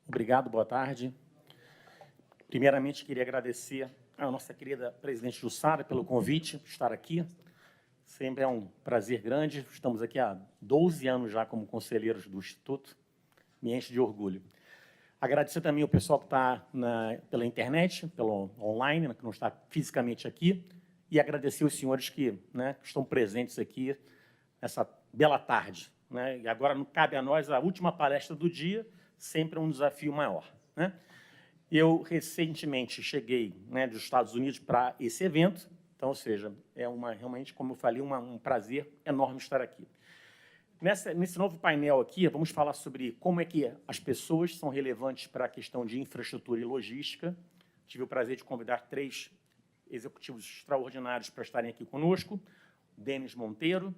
Obrigado, boa tarde. Primeiramente, queria agradecer à nossa querida presidente Jussara pelo convite, por estar aqui. Sempre é um prazer grande. Estamos aqui há 12 anos já como conselheiros do Instituto. Me enche de orgulho. Agradecer também o pessoal que está pela internet, pelo online, que não está fisicamente aqui, e agradecer os senhores que estão presentes aqui nessa bela tarde. E agora cabe a nós a última palestra do dia, sempre um desafio maior. Eu, recentemente, cheguei dos Estados Unidos para esse evento, então, ou seja, é realmente, como eu falei, um prazer enorme estar aqui. Nesse novo painel aqui, vamos falar sobre como é que as pessoas são relevantes para a questão de infraestrutura e logística. Tive o prazer de convidar 3 executivos extraordinários para estarem aqui conosco. Denis Monteiro,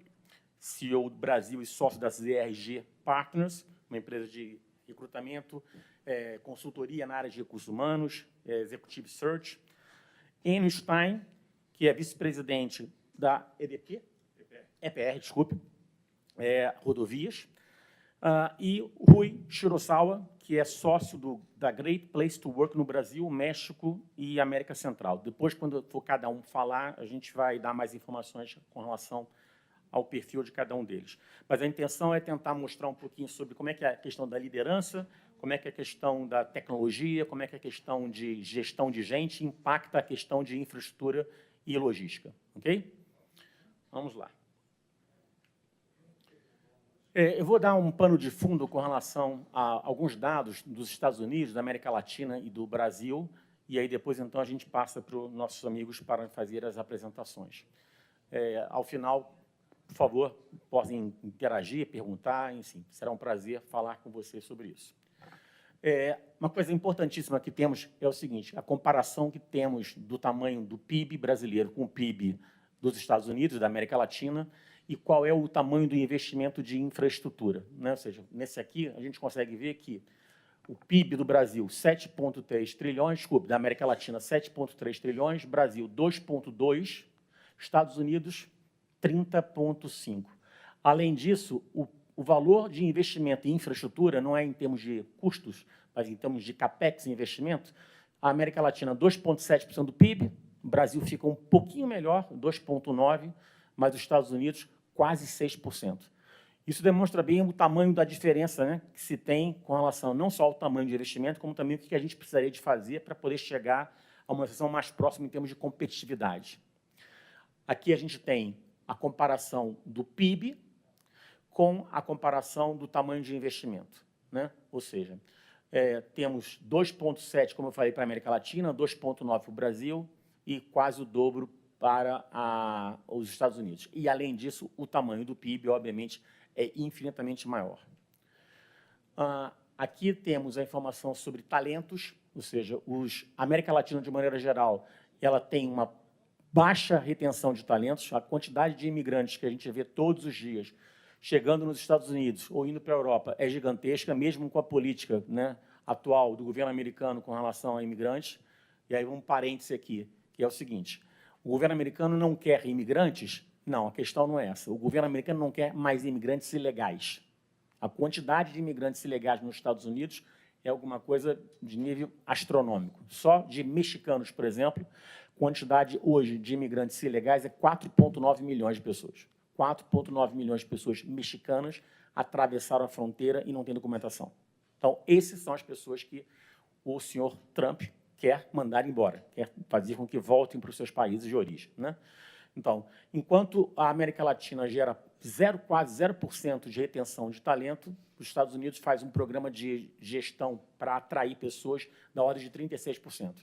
CEO do Brasil e sócio da ZRG Partners, uma empresa de recrutamento, consultoria na área de recursos humanos, Executive Search. Enio Stein, que é vice-presidente da EPR, desculpe, rodovias, e Rui Shirosawa, que é sócio da Great Place to Work no Brasil, México e América Central. Depois, quando for cada um falar, a gente vai dar mais informações com relação ao perfil de cada um deles. Mas a intenção é tentar mostrar um pouquinho sobre como é que é a questão da liderança, como é que é a questão da tecnologia, como é que é a questão de gestão de gente impacta a questão de infraestrutura e logística. Ok? Vamos lá. Eu vou dar um pano de fundo com relação a alguns dados dos Estados Unidos, da América Latina e do Brasil, e aí depois, então, a gente passa para os nossos amigos para fazer as apresentações. Ao final, por favor, podem interagir, perguntar, enfim, será um prazer falar com vocês sobre isso. Uma coisa importantíssima que temos é o seguinte, a comparação que temos do tamanho do PIB brasileiro com o PIB dos Estados Unidos, da América Latina, e qual é o tamanho do investimento de infraestrutura. Ou seja, nesse aqui, a gente consegue ver que o PIB do Brasil, 7,3 trilhões, desculpe, da América Latina, 7,3 trilhões, Brasil, 2,2, Estados Unidos, 30,5. Além disso, o valor de investimento em infraestrutura não é em termos de custos, mas em termos de capex investimento. A América Latina, 2,7% do PIB, o Brasil fica um pouquinho melhor, 2,9%, mas os Estados Unidos, quase 6%. Isso demonstra bem o tamanho da diferença que se tem com relação não só ao tamanho de investimento, como também o que a gente precisaria de fazer para poder chegar a uma situação mais próxima em termos de competitividade. Aqui a gente tem a comparação do PIB com a comparação do tamanho de investimento. Ou seja, temos 2,7, como eu falei, para a América Latina, 2,9 para o Brasil e quase o dobro para os Estados Unidos. E, além disso, o tamanho do PIB, obviamente, é infinitamente maior. Aqui temos a informação sobre talentos, ou seja, a América Latina, de maneira geral, ela tem uma baixa retenção de talentos. A quantidade de imigrantes que a gente vê todos os dias chegando nos Estados Unidos ou indo para a Europa é gigantesca, mesmo com a política atual do governo americano com relação a imigrantes. E aí, um parêntese aqui, que é o seguinte, o governo americano não quer imigrantes? Não, a questão não é essa. O governo americano não quer mais imigrantes ilegais. A quantidade de imigrantes ilegais nos Estados Unidos é alguma coisa de nível astronômico. Só de mexicanos, por exemplo, a quantidade hoje de imigrantes ilegais é 4,9 milhões de pessoas. 4,9 milhões de pessoas mexicanas atravessaram a fronteira e não têm documentação. Então, essas são as pessoas que o senhor Trump quer mandar embora, quer fazer com que voltem para os seus países de origem. Então, enquanto a América Latina gera quase 0% de retenção de talento, os Estados Unidos faz um programa de gestão para atrair pessoas da ordem de 36%.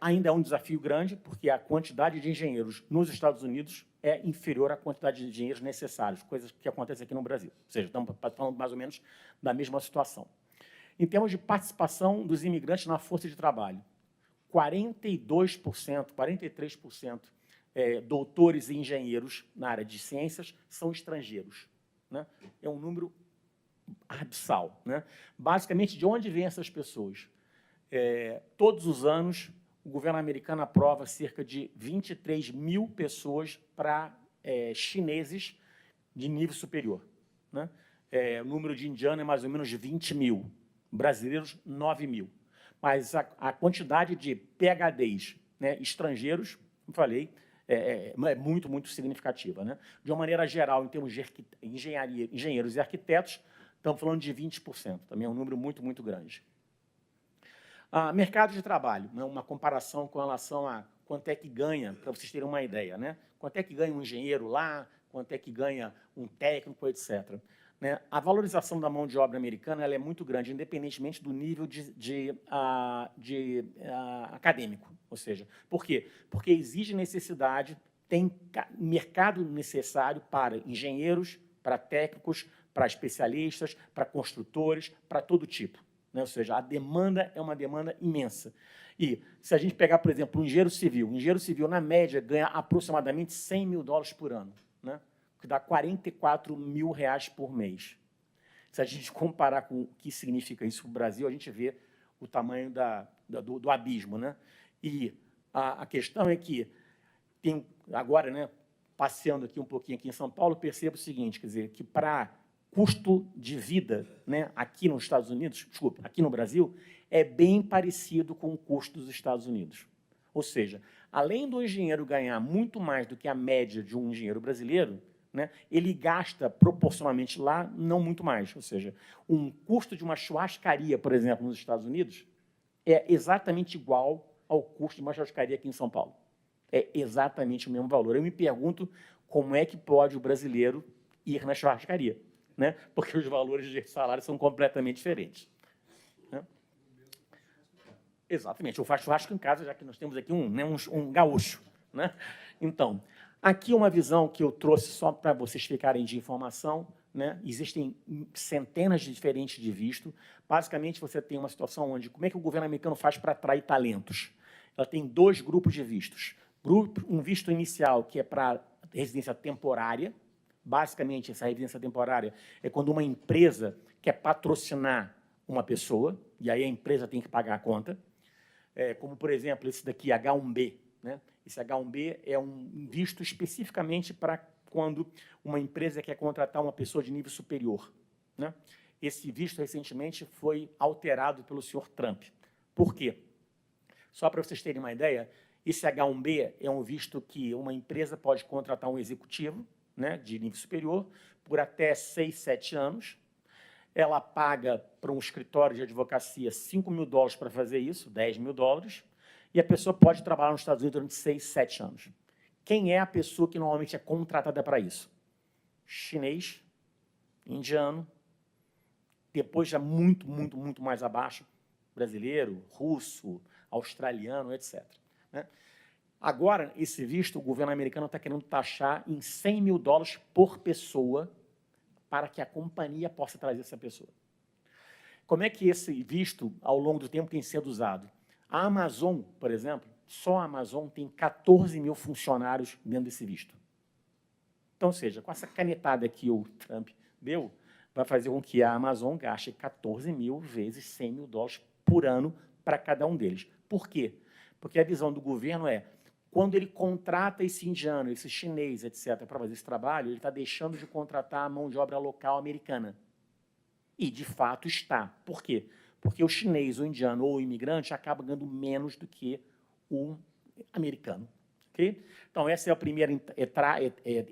Ainda é um desafio grande, porque a quantidade de engenheiros nos Estados Unidos é inferior à quantidade de engenheiros necessários, coisas que acontecem aqui no Brasil. Ou seja, estamos falando mais ou menos da mesma situação. Em termos de participação dos imigrantes na força de trabalho, 42%, 43% doutores e engenheiros na área de ciências são estrangeiros. É um número abissal. Basicamente, de onde vêm essas pessoas? Todos os anos, o governo americano aprova cerca de 23 mil pessoas para chineses de nível superior. O número de indianos é mais ou menos 20 mil. brasileiros, 9 mil. Mas a quantidade de PhDs, né, estrangeiros, como falei, é muito, muito significativa, né? De uma maneira geral, em termos de engenheiros e arquitetos, estamos falando de 20%, também é um número muito, muito grande. Mercado de trabalho, né, uma comparação com relação a quanto é que ganha, para vocês terem uma ideia, né? Quanto é que ganha um engenheiro lá, quanto é que ganha um técnico, etc. Né? A valorização da mão de obra americana ela é muito grande, independentemente do nível acadêmico. Ou seja, por quê? Porque exige necessidade, tem mercado necessário para engenheiros, para técnicos, para especialistas, para construtores, para todo tipo. Né? Ou seja, a demanda é uma demanda imensa. E, se a gente pegar, por exemplo, um engenheiro civil, na média, ganha aproximadamente $100 mil por ano, né? Que dá R$44 mil por mês. Se a gente comparar com o que significa isso para o Brasil, a gente vê o tamanho do abismo. Né? E a questão é que, agora, né, passeando aqui um pouquinho aqui em São Paulo, percebo o seguinte, quer dizer, que para custo de vida, né, aqui nos Estados Unidos, desculpa, aqui no Brasil, é bem parecido com o custo dos Estados Unidos. Ou seja, além do engenheiro ganhar muito mais do que a média de um engenheiro brasileiro, né, ele gasta proporcionalmente lá não muito mais. Ou seja, um custo de uma churrascaria, por exemplo, nos Estados Unidos, é exatamente igual ao custo de uma churrascaria aqui em São Paulo. É exatamente o mesmo valor. Eu me pergunto como é que pode o brasileiro ir na churrascaria, né? Porque os valores de salário são completamente diferentes. Né? Exatamente. Eu faço churrasco em casa, já que nós temos aqui um gaúcho. Né? Então, aqui uma visão que eu trouxe só para vocês ficarem de informação. Né? Existem centenas de diferentes de visto. Basicamente, você tem uma situação onde, como é que o governo americano faz para atrair talentos? Ela tem 2 grupos de vistos. Um visto inicial, que é para residência temporária. Basicamente, essa residência temporária é quando uma empresa quer patrocinar uma pessoa, e aí a empresa tem que pagar a conta. Como, por exemplo, esse daqui, H1B. Né? Esse H1B é um visto especificamente para quando uma empresa quer contratar uma pessoa de nível superior. Né? Esse visto, recentemente, foi alterado pelo senhor Trump. Por quê? Só para vocês terem uma ideia, esse H1B é um visto que uma empresa pode contratar um executivo, né, de nível superior, por até 6, 7 anos. Ela paga para um escritório de advocacia $5 mil para fazer isso, $10 mil, e a pessoa pode trabalhar nos Estados Unidos durante 6, 7 anos. Quem é a pessoa que normalmente é contratada para isso? Chinês, indiano, depois já muito, muito, muito mais abaixo, brasileiro, russo, australiano, etc. Né? Agora, esse visto, o governo americano está querendo taxar em $100 mil por pessoa para que a companhia possa trazer essa pessoa. Como é que esse visto, ao longo do tempo, tem sido usado? A Amazon, por exemplo, só a Amazon tem 14 mil funcionários dentro desse visto. Então, ou seja, com essa canetada que o Trump deu, vai fazer com que a Amazon gaste 14 mil vezes $100 mil por ano para cada um deles. Por quê? Porque a visão do governo é, quando ele contrata esse indiano, esse chinês, etc., para fazer esse trabalho, ele está deixando de contratar a mão de obra local americana. E, de fato, está. Por quê? Porque o chinês, o indiano ou o imigrante acaba ganhando menos do que o americano. Okay? Então, essa é a primeira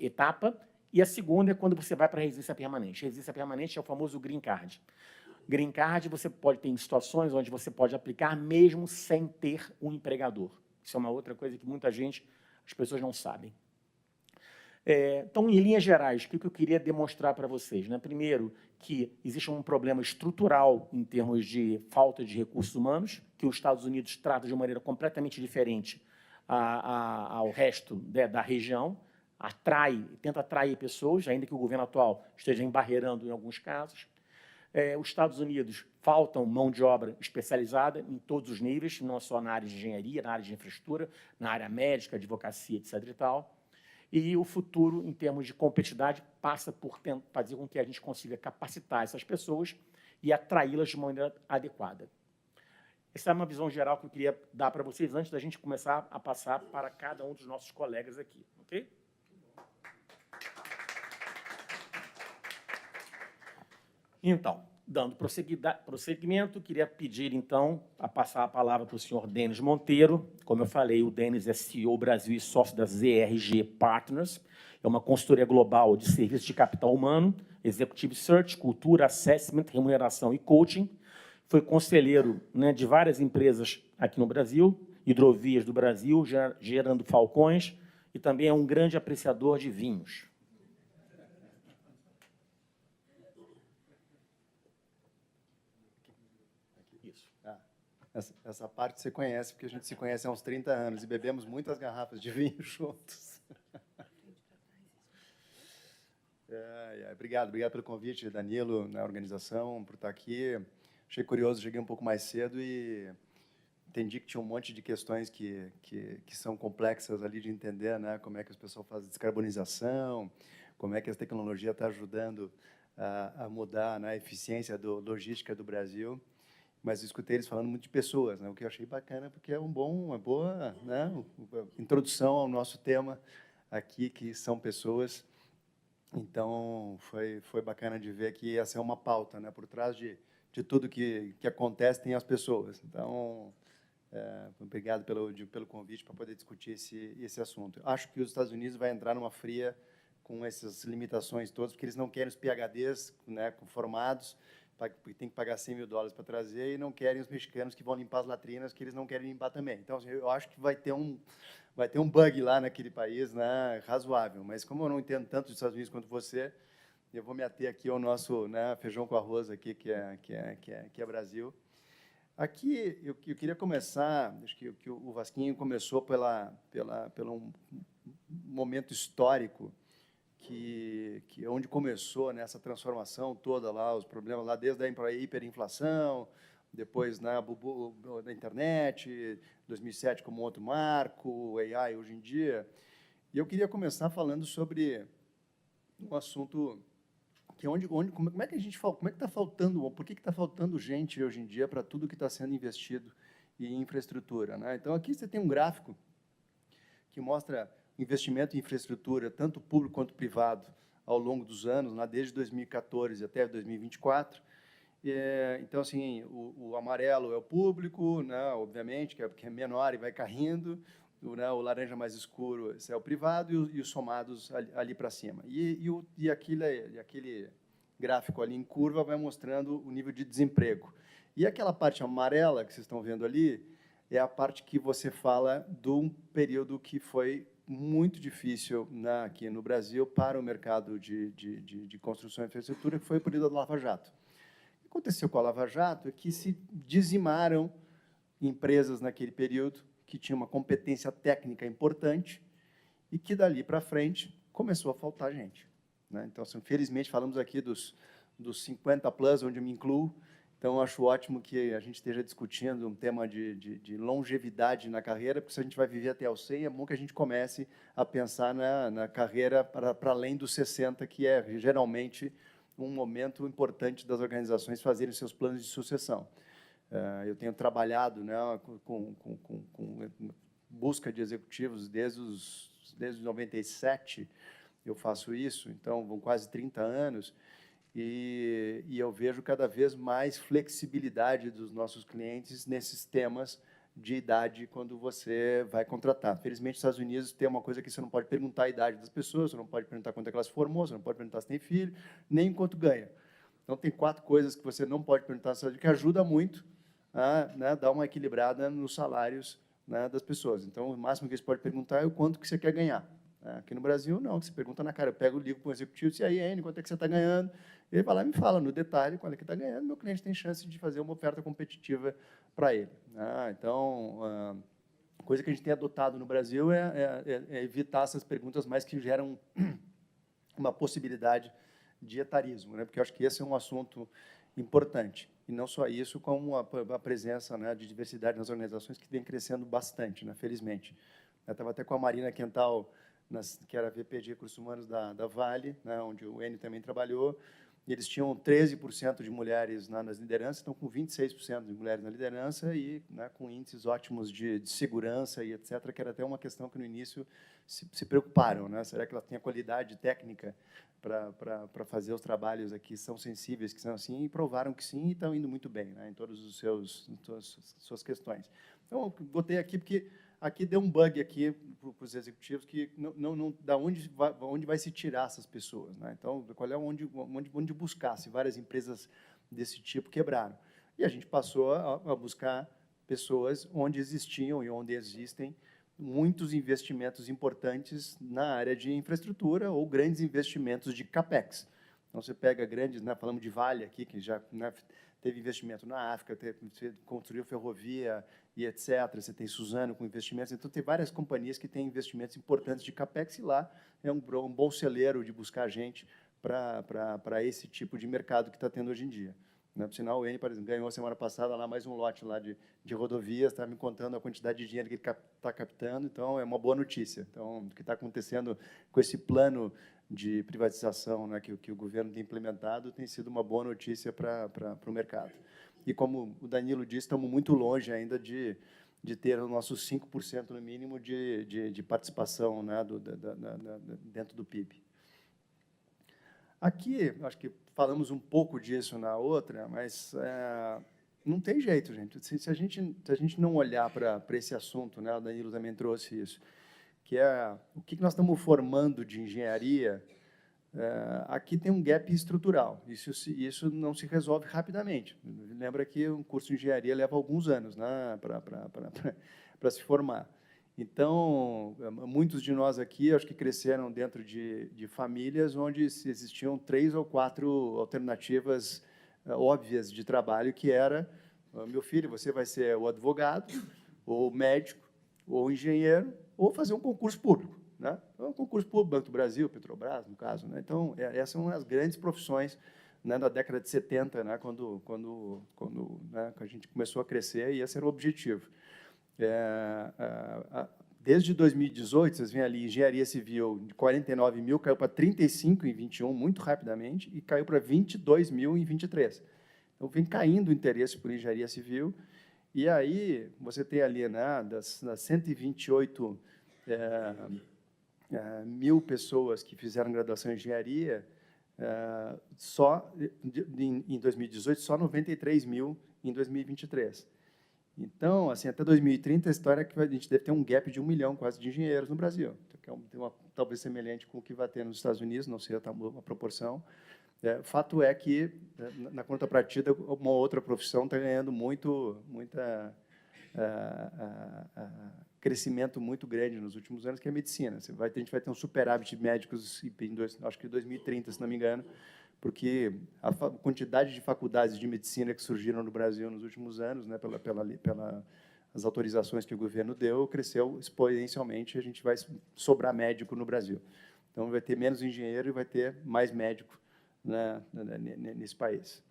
etapa. E a segunda é quando você vai para a residência permanente. A residência permanente é o famoso green card. Green card você pode ter em situações onde você pode aplicar mesmo sem ter um empregador. Isso é uma outra coisa que muita gente, as pessoas não sabem. Então, em linhas gerais, o que eu queria demonstrar para vocês? Né? Primeiro, que existe um problema estrutural em termos de falta de recursos humanos, que os Estados Unidos trata de uma maneira completamente diferente ao resto da região, tenta atrair pessoas, ainda que o governo atual esteja embarreirando em alguns casos. Os Estados Unidos faltam mão de obra especializada em todos os níveis, não só na área de engenharia, na área de infraestrutura, na área médica, advocacia, etc. e tal. E o futuro, em termos de competitividade, passa por fazer com que a gente consiga capacitar essas pessoas e atraí-las de maneira adequada. Essa é uma visão geral que eu queria dar para vocês antes da gente começar a passar para cada um dos nossos colegas aqui. Ok? Então, Dando prosseguimento, queria pedir, então, a passar a palavra para o senhor Denis Monteiro. Como eu falei, o Denis é CEO Brasil e sócio da ZRG Partners. É uma consultoria global de serviços de capital humano, Executive Search, cultura, assessment, remuneração e coaching. Foi conselheiro, né, de várias empresas aqui no Brasil, Hidrovias do Brasil, Gerando Falcões, e também é um grande apreciador de vinhos. Essa parte você conhece, porque a gente se conhece há uns 30 anos e bebemos muitas garrafas de vinho juntos. Obrigado pelo convite, Danilo, na organização, por estar aqui. Achei curioso, cheguei um pouco mais cedo e entendi que tinha um monte de questões que são complexas ali de entender, né? Como é que as pessoas fazem descarbonização, como é que a tecnologia está ajudando a mudar, né, a eficiência logística do Brasil. Mas escutei eles falando muito de pessoas, né? O que eu achei bacana, porque é uma boa, né, introdução ao nosso tema aqui, que são pessoas. Então, foi bacana de ver que essa é uma pauta, né? Por trás de tudo que acontece, tem as pessoas. Então, obrigado pelo convite para poder discutir esse assunto. Acho que os Estados Unidos vai entrar numa fria com essas limitações todas, porque eles não querem os PhDs, né, formados, porque tem que pagar $100 mil para trazer, e não querem os mexicanos que vão limpar as latrinas, que eles não querem limpar também. Então, assim, eu acho que vai ter um bug lá naquele país, né, razoável. Mas, como eu não entendo tanto dos Estados Unidos quanto você, eu vou me ater aqui ao nosso, né, feijão com arroz aqui, que é Brasil. Aqui, eu queria começar, acho que o Vasquinho começou pelo um momento histórico, que onde começou nessa transformação toda lá, os problemas lá, desde a hiperinflação, depois na internet, 2007 como outro marco, o AI hoje em dia. E eu queria começar falando sobre um assunto que como é que a gente fala, como é que está faltando, por que está faltando gente hoje em dia para tudo que está sendo investido em infraestrutura, né? Então, aqui você tem um gráfico que mostra investimento em infraestrutura, tanto público quanto privado, ao longo dos anos, né, desde 2014 até 2024. Então, assim, o amarelo é o público, né, obviamente, que é menor e vai caindo, o laranja mais escuro esse é o privado, e os somados ali para cima. E aquele gráfico ali em curva vai mostrando o nível de desemprego. E aquela parte amarela que vocês estão vendo ali é a parte que você fala de um período que foi muito difícil, né, aqui no Brasil para o mercado de construção e infraestrutura, que foi o período da Lava Jato. O que aconteceu com a Lava Jato é que se dizimaram empresas naquele período que tinham uma competência técnica importante e que, dali para frente, começou a faltar gente, né? Então, assim, felizmente, falamos aqui dos 50 plus, onde eu me incluo. Então, acho ótimo que a gente esteja discutindo um tema de longevidade na carreira, porque se a gente vai viver até aos 100, é bom que a gente comece a pensar na carreira para além dos 60, que é geralmente um momento importante das organizações fazerem seus planos de sucessão. Eu tenho trabalhado, né, com busca de executivos desde 97, eu faço isso, então vão quase 30 anos, e eu vejo cada vez mais flexibilidade dos nossos clientes nesses temas de idade quando você vai contratar. Felizmente, nos Estados Unidos tem uma coisa que você não pode perguntar a idade das pessoas, você não pode perguntar quanto é que ela se formou, você não pode perguntar se tem filho, nem quanto ganha. Então, tem 4 coisas que você não pode perguntar, que ajuda muito a, né, dar uma equilibrada nos salários, né, das pessoas. Então, o máximo que você pode perguntar é o quanto que você quer ganhar. Aqui no Brasil, não, você pergunta na cara. Eu pego o ligo para o executivo, e aí, N, quanto é que você está ganhando? Ele vai lá e me fala no detalhe quanto é que está ganhando, meu cliente tem chance de fazer uma oferta competitiva para ele. Então, coisa que a gente tem adotado no Brasil é evitar essas perguntas mais que geram uma possibilidade de etarismo, né? Porque eu acho que esse é um assunto importante. E não só isso, como a presença, né, de diversidade nas organizações, que vem crescendo bastante, né, felizmente. Eu estava até com a Marina Quental, que era VP de Recursos Humanos da Vale, né, onde o Enio também trabalhou, eles tinham 13% de mulheres nas lideranças, estão com 26% de mulheres na liderança e, né, com índices ótimos de segurança e etc., que era até uma questão que, no início, se preocuparam, né? Será que ela tem a qualidade técnica para fazer os trabalhos aqui, são sensíveis, que são assim, e provaram que sim, e estão indo muito bem, né, em todas as suas questões. Então, eu botei aqui porque aqui deu um bug aqui para os executivos que da onde vai se tirar essas pessoas, né? Então, qual é onde buscar, se várias empresas desse tipo quebraram. E a gente passou a buscar pessoas onde existiam e onde existem muitos investimentos importantes na área de infraestrutura ou grandes investimentos de CAPEX. Então, você pega grandes, né, falamos de Vale aqui, que já, né, teve investimento na África, construiu ferrovia e etc. Você tem Suzano com investimentos. Então, tem várias companhias que têm investimentos importantes de CAPEX e lá é um bom celeiro de buscar gente para esse tipo de mercado que está tendo hoje em dia. Por sinal, o Eni, por exemplo, ganhou semana passada lá mais um lote lá de rodovias, está me contando a quantidade de dinheiro que ele está captando, então é uma boa notícia. Então, o que está acontecendo com esse plano de privatização, né, que o governo tem implementado tem sido uma boa notícia para o mercado. E, como o Danilo disse, estamos muito longe ainda de ter os nossos 5% no mínimo de participação, né, dentro do PIB. Aqui, acho que falamos um pouco disso na outra, mas não tem jeito, gente. Se a gente não olhar para esse assunto, né, o Danilo também trouxe isso, que é o que nós estamos formando de engenharia, aqui tem um gap estrutural. Isso não se resolve rapidamente. Lembra que um curso de engenharia leva alguns anos, né, para se formar. Então, muitos de nós aqui, acho que cresceram dentro de famílias onde existiam 3 ou 4 alternativas óbvias de trabalho, que era, meu filho, você vai ser o advogado, ou médico, ou engenheiro, ou fazer um concurso público, né? Um concurso público, Banco do Brasil, Petrobras, no caso, né? Então, essas são as grandes profissões, né, da década de 70, né, quando né, a gente começou a crescer, e esse era o objetivo. Desde 2018, vocês veem ali, engenharia civil de 49 mil, caiu para 35 em 21, muito rapidamente, e caiu para 22 mil em 23. Então, vem caindo o interesse por engenharia civil, e aí você tem ali, né, das 128 mil pessoas que fizeram graduação em engenharia, só em 2018, só 93 mil em 2023. Então, assim, até 2030, a história é que a gente deve ter um gap de 1 milhão quase de engenheiros no Brasil, que é talvez semelhante com o que vai ter nos Estados Unidos, não sei a proporção. Fato é que, na contrapartida, uma outra profissão está ganhando crescimento muito grande nos últimos anos, que é a medicina. A gente vai ter um superávit de médicos, acho que em 2030, se não me engano, porque a quantidade de faculdades de medicina que surgiram no Brasil nos últimos anos, né, pelas autorizações que o governo deu, cresceu exponencialmente, e a gente vai sobrar médico no Brasil. Então, vai ter menos engenheiro e vai ter mais médico, né, nesse país.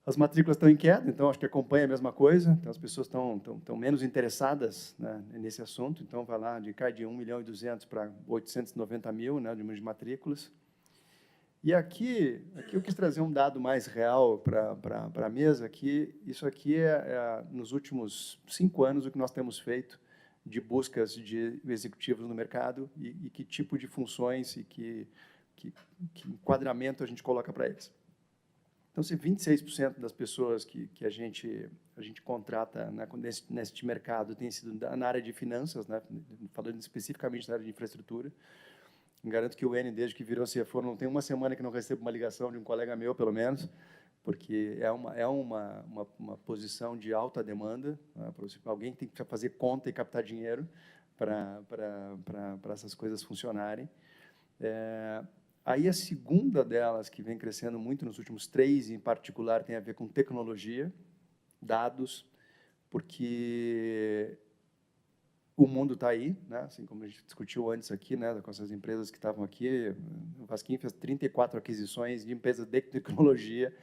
As matrículas estão em queda, então acho que acompanha a mesma coisa. Então, as pessoas estão menos interessadas, né, nesse assunto. Então, vai lá, cai de 1 milhão e 200 para 890 mil, né, de número de matrículas. E aqui eu quis trazer um dado mais real para a mesa, que isso aqui nos últimos 5 anos, o que nós temos feito de buscas de executivos no mercado e que tipo de funções e que enquadramento a gente coloca para eles. Então, se 26% das pessoas que a gente contrata, né, neste mercado tem sido na área de finanças, né, falando especificamente da área de infraestrutura. Garanto que o Eni, desde que virou CFO, não tem uma semana que não recebo uma ligação de um colega meu, pelo menos, porque é uma posição de alta demanda, né, alguém tem que fazer conta e captar dinheiro para essas coisas funcionarem. Aí a segunda delas, que vem crescendo muito nos últimos 3, em particular, tem a ver com tecnologia, dados, porque o mundo está aí, né? Assim como a gente discutiu antes aqui, né, com essas empresas que estavam aqui. O Vasquinho fez 34 aquisições de empresas de tecnologia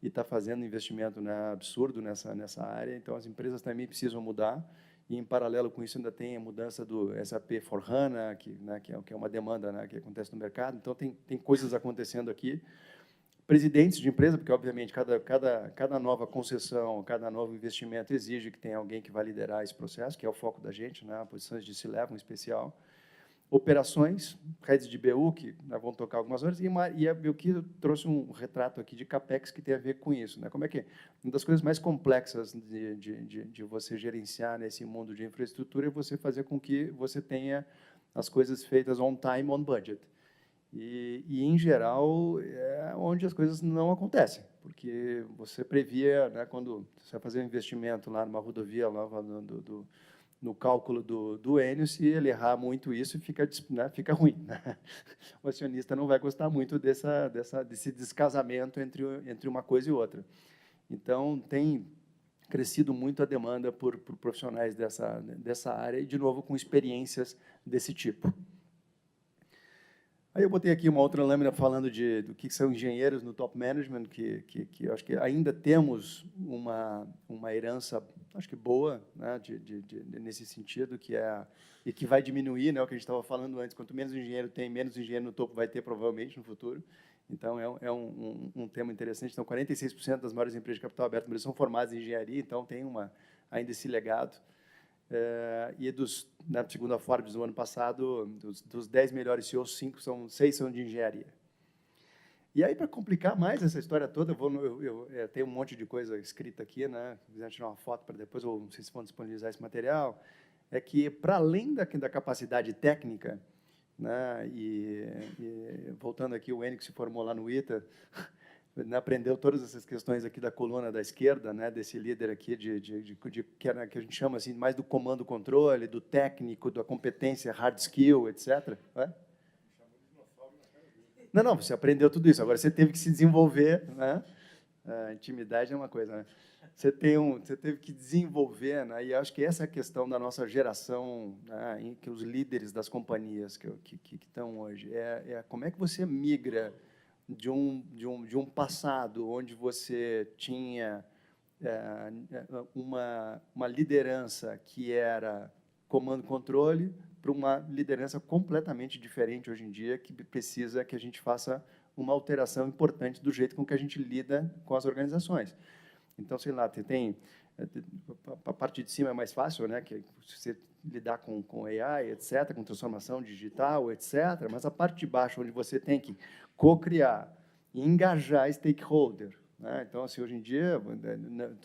e está fazendo investimento, né, absurdo nessa área. Então, as empresas também precisam mudar. E, em paralelo com isso, ainda tem a mudança do SAP S/4HANA, que é uma demanda, né, que acontece no mercado. Então, tem coisas acontecendo aqui. presidentes de empresa, porque, obviamente, cada nova concessão, cada novo investimento exige que tenha alguém que vai liderar esse processo, que é o foco da gente, né? Posições de C-level em especial. Operações, redes de BU, que nós vamos tocar algumas horas, e a BioKey trouxe um retrato aqui de CAPEX que tem a ver com isso. Né? Como é que é? Uma das coisas mais complexas de você gerenciar nesse mundo de infraestrutura é você fazer com que você tenha as coisas feitas on time, on budget. E em geral, é onde as coisas não acontecem, porque você previa, né, quando você vai fazer um investimento lá numa rodovia nova no cálculo do Enio, se ele errar muito isso, fica ruim. Né? O acionista não vai gostar muito desse descasamento entre uma coisa e outra. Então, tem crescido muito a demanda por profissionais dessa área, e, de novo, com experiências desse tipo. Aí eu botei aqui uma outra lâmina falando do que são engenheiros no top management, que eu acho que ainda temos uma herança, acho que boa, né, nesse sentido, e que vai diminuir, né, o que a gente estava falando antes. Quanto menos engenheiro tem, menos engenheiro no topo vai ter, provavelmente, no futuro. Então, é um tema interessante. Então, 46% das maiores empresas de capital aberto no Brasil são formadas em engenharia, então tem ainda esse legado. E na segunda Forbes do ano passado, dos 10 melhores CEOs, 6 são de engenharia. E aí, para complicar mais essa história toda, eu tenho um monte de coisa escrita aqui, né? Se quiser tirar uma foto para depois, ou não sei se vão disponibilizar esse material, é que, para além da capacidade técnica, né, e voltando aqui, o Enio, que se formou lá no ITA, aprendeu todas essas questões aqui da coluna da esquerda, né, desse líder aqui que a gente chama assim mais do comando-controle, do técnico, da competência, hard skill, etc. Não, você aprendeu tudo isso. Agora você teve que se desenvolver, né? A intimidade é uma coisa, né? Você teve que desenvolver, né? E acho que essa é a questão da nossa geração, né, em que os líderes das companhias que estão hoje como é que você migra de um passado onde você tinha uma liderança que era comando-controle para uma liderança completamente diferente hoje em dia, que precisa que a gente faça uma alteração importante do jeito com que a gente lida com as organizações. Então, sei lá, a parte de cima é mais fácil, né, que você lidar com AI, etc., com transformação digital, etc., mas a parte de baixo, onde você tem que co-criar e engajar stakeholder, né? Então, assim, hoje em dia,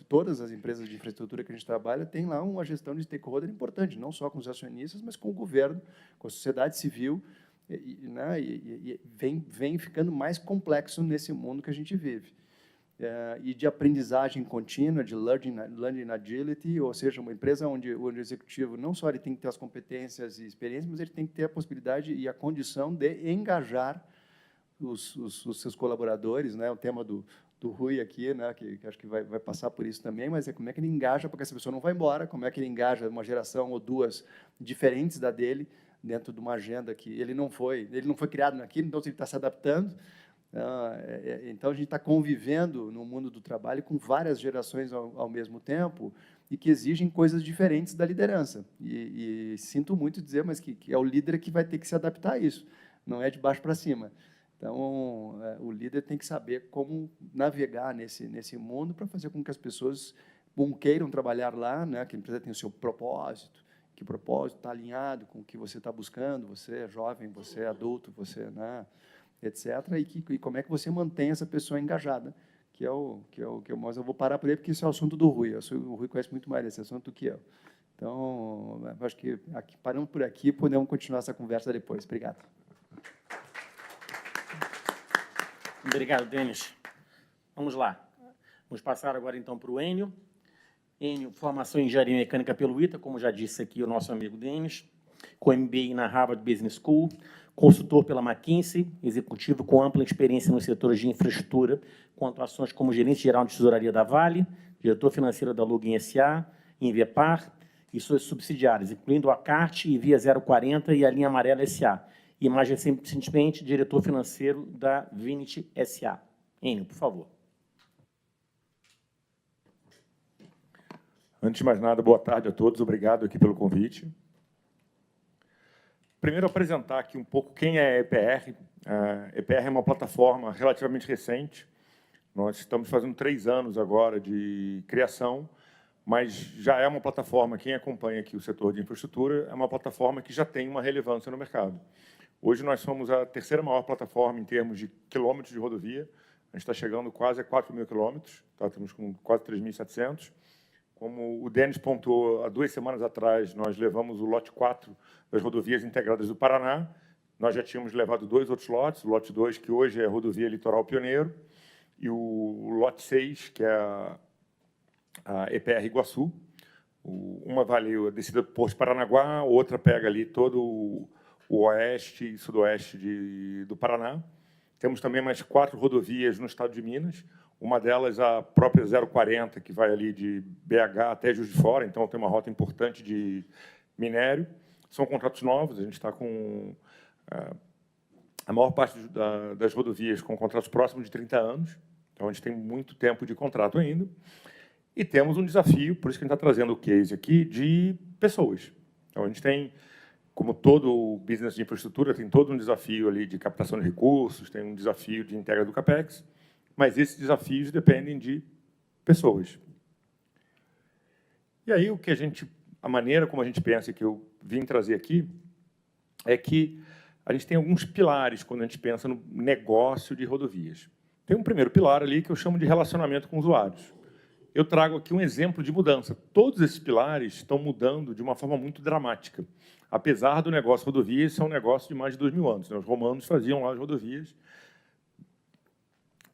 todas as empresas de infraestrutura que a gente trabalha têm lá uma gestão de stakeholder importante, não só com os acionistas, mas com o governo, com a sociedade civil, né? E vem ficando mais complexo nesse mundo que a gente vive. E de aprendizagem contínua, de learning agility, ou seja, uma empresa onde o executivo não só ele tem que ter as competências e experiências, mas ele tem que ter a possibilidade e a condição de engajar os seus colaboradores, né? O tema do Rui aqui, né? Que acho que vai passar por isso também, mas como é que ele engaja, porque essa pessoa não vai embora, como é que ele engaja uma geração ou duas diferentes da dele, dentro de uma agenda que ele não foi criado naquilo, então ele está se adaptando. Então, a gente está convivendo no mundo do trabalho com várias gerações ao mesmo tempo e que exigem coisas diferentes da liderança. E sinto muito dizer, mas que é o líder que vai ter que se adaptar a isso, não é de baixo para cima. Então, o líder tem que saber como navegar nesse mundo para fazer com que as pessoas queiram trabalhar lá, né, que a empresa tem o seu propósito, que o propósito está alinhado com o que você está buscando, você é jovem, você é adulto, você, né, etc. E como é que você mantém essa pessoa engajada, mas eu vou parar por aí, porque isso é o assunto do Rui. O Rui conhece muito mais desse assunto do que eu. Então, acho que parando por aqui, podemos continuar essa conversa depois. Obrigado. Obrigado, Denis. Vamos lá. Vamos passar agora, então, para o Enio. Enio, formação em Engenharia Mecânica pelo ITA, como já disse aqui o nosso amigo Denis, com MBA na Harvard Business School, consultor pela McKinsey, executivo com ampla experiência nos setores de infraestrutura, com atuações como gerente geral de tesouraria da Vale, diretor financeiro da Lugin S.A., Invepar e suas subsidiárias, incluindo a CART e Via 040 e a Linha Amarela S.A., e, mais recentemente, diretor financeiro da Vinit S.A. Enio, por favor. Antes de mais nada, boa tarde a todos. Obrigado aqui pelo convite. Primeiro, apresentar aqui um pouco quem é a EPR. A EPR é uma plataforma relativamente recente Nós estamos fazendo 3 anos agora de criação, mas já é uma plataforma, quem acompanha aqui o setor de infraestrutura, é uma plataforma que já tem uma relevância no mercado. Hoje nós somos a terceira maior plataforma em termos de quilômetros de rodovia. A gente está chegando quase a 4.000 quilômetros, tá? Estamos com quase 3.700. Como o Denis pontuou, há 2 semanas atrás, nós levamos o lote 4 das rodovias integradas do Paraná. Nós já tínhamos levado 2 outros lotes, o lote 2, que hoje é a rodovia Litoral Pioneiro, e o lote 6, que é a EPR Iguaçu. Uma vale a descida do Porto de Paranaguá, outra pega ali todo o oeste e sudoeste do Paraná. Temos também mais 4 rodovias no estado de Minas, uma delas a própria 040, que vai ali de BH até Juiz de Fora, então tem uma rota importante de minério. São contratos novos, a gente está com a maior parte das rodovias com contratos próximos de 30 anos, então a gente tem muito tempo de contrato ainda. E temos um desafio, por isso que a gente está trazendo o case aqui, de pessoas. Então, a gente tem, como todo o business de infraestrutura, tem todo um desafio ali de captação de recursos, tem um desafio de entrega do CAPEX, mas esses desafios dependem de pessoas. E aí, a maneira como a gente pensa, que eu vim trazer aqui, é que a gente tem alguns pilares quando a gente pensa no negócio de rodovias. Tem um primeiro pilar ali que eu chamo de relacionamento com usuários. Eu trago aqui um exemplo de mudança. Todos esses pilares estão mudando de uma forma muito dramática. Apesar do negócio rodovias ser um negócio de mais de 2.000 anos. Os romanos faziam lá as rodovias,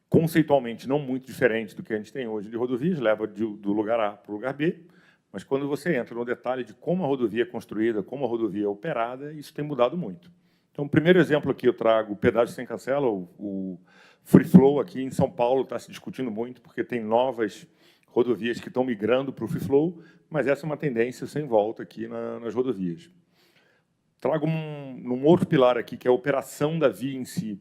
conceitualmente não muito diferente do que a gente tem hoje de rodovias, leva do lugar A para o lugar B, mas quando você entra no detalhe de como a rodovia é construída, como a rodovia é operada, isso tem mudado muito. Então, o primeiro exemplo aqui eu trago o pedágio sem cancela, o free flow aqui em São Paulo está se discutindo muito, porque tem novas rodovias que estão migrando para o free flow, mas essa é uma tendência sem volta aqui nas rodovias. Trago num outro pilar aqui, que é a operação da via em si.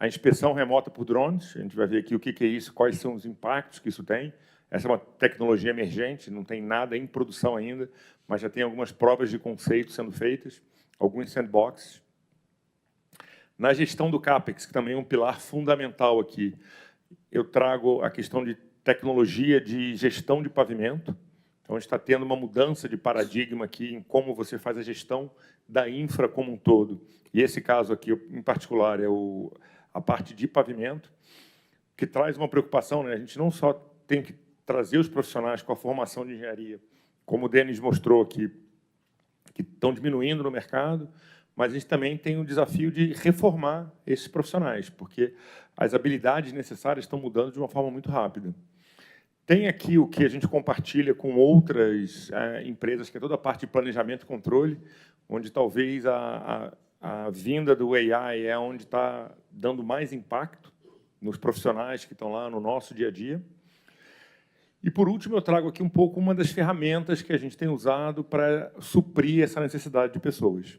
A inspeção remota por drones, a gente vai ver aqui o que é isso, quais são os impactos que isso tem. Essa é uma tecnologia emergente, não tem nada em produção ainda, mas já tem algumas provas de conceito sendo feitas, alguns sandboxes. Na gestão do CAPEX, que também é um pilar fundamental aqui, eu trago a questão de tecnologia de gestão de pavimento. Então, a gente está tendo uma mudança de paradigma aqui em como você faz a gestão da infra como um todo. E esse caso aqui, em particular, é a parte de pavimento, que traz uma preocupação, né? A gente não só tem que trazer os profissionais com a formação de engenharia, como o Denis mostrou aqui, que estão diminuindo no mercado, mas a gente também tem o desafio de reformar esses profissionais, porque as habilidades necessárias estão mudando de uma forma muito rápida. Tem aqui o que a gente compartilha com outras empresas, que é toda a parte de planejamento e controle, onde talvez a vinda do AI é onde está dando mais impacto nos profissionais que estão lá no nosso dia a dia. E, por último, eu trago aqui um pouco uma das ferramentas que a gente tem usado para suprir essa necessidade de pessoas.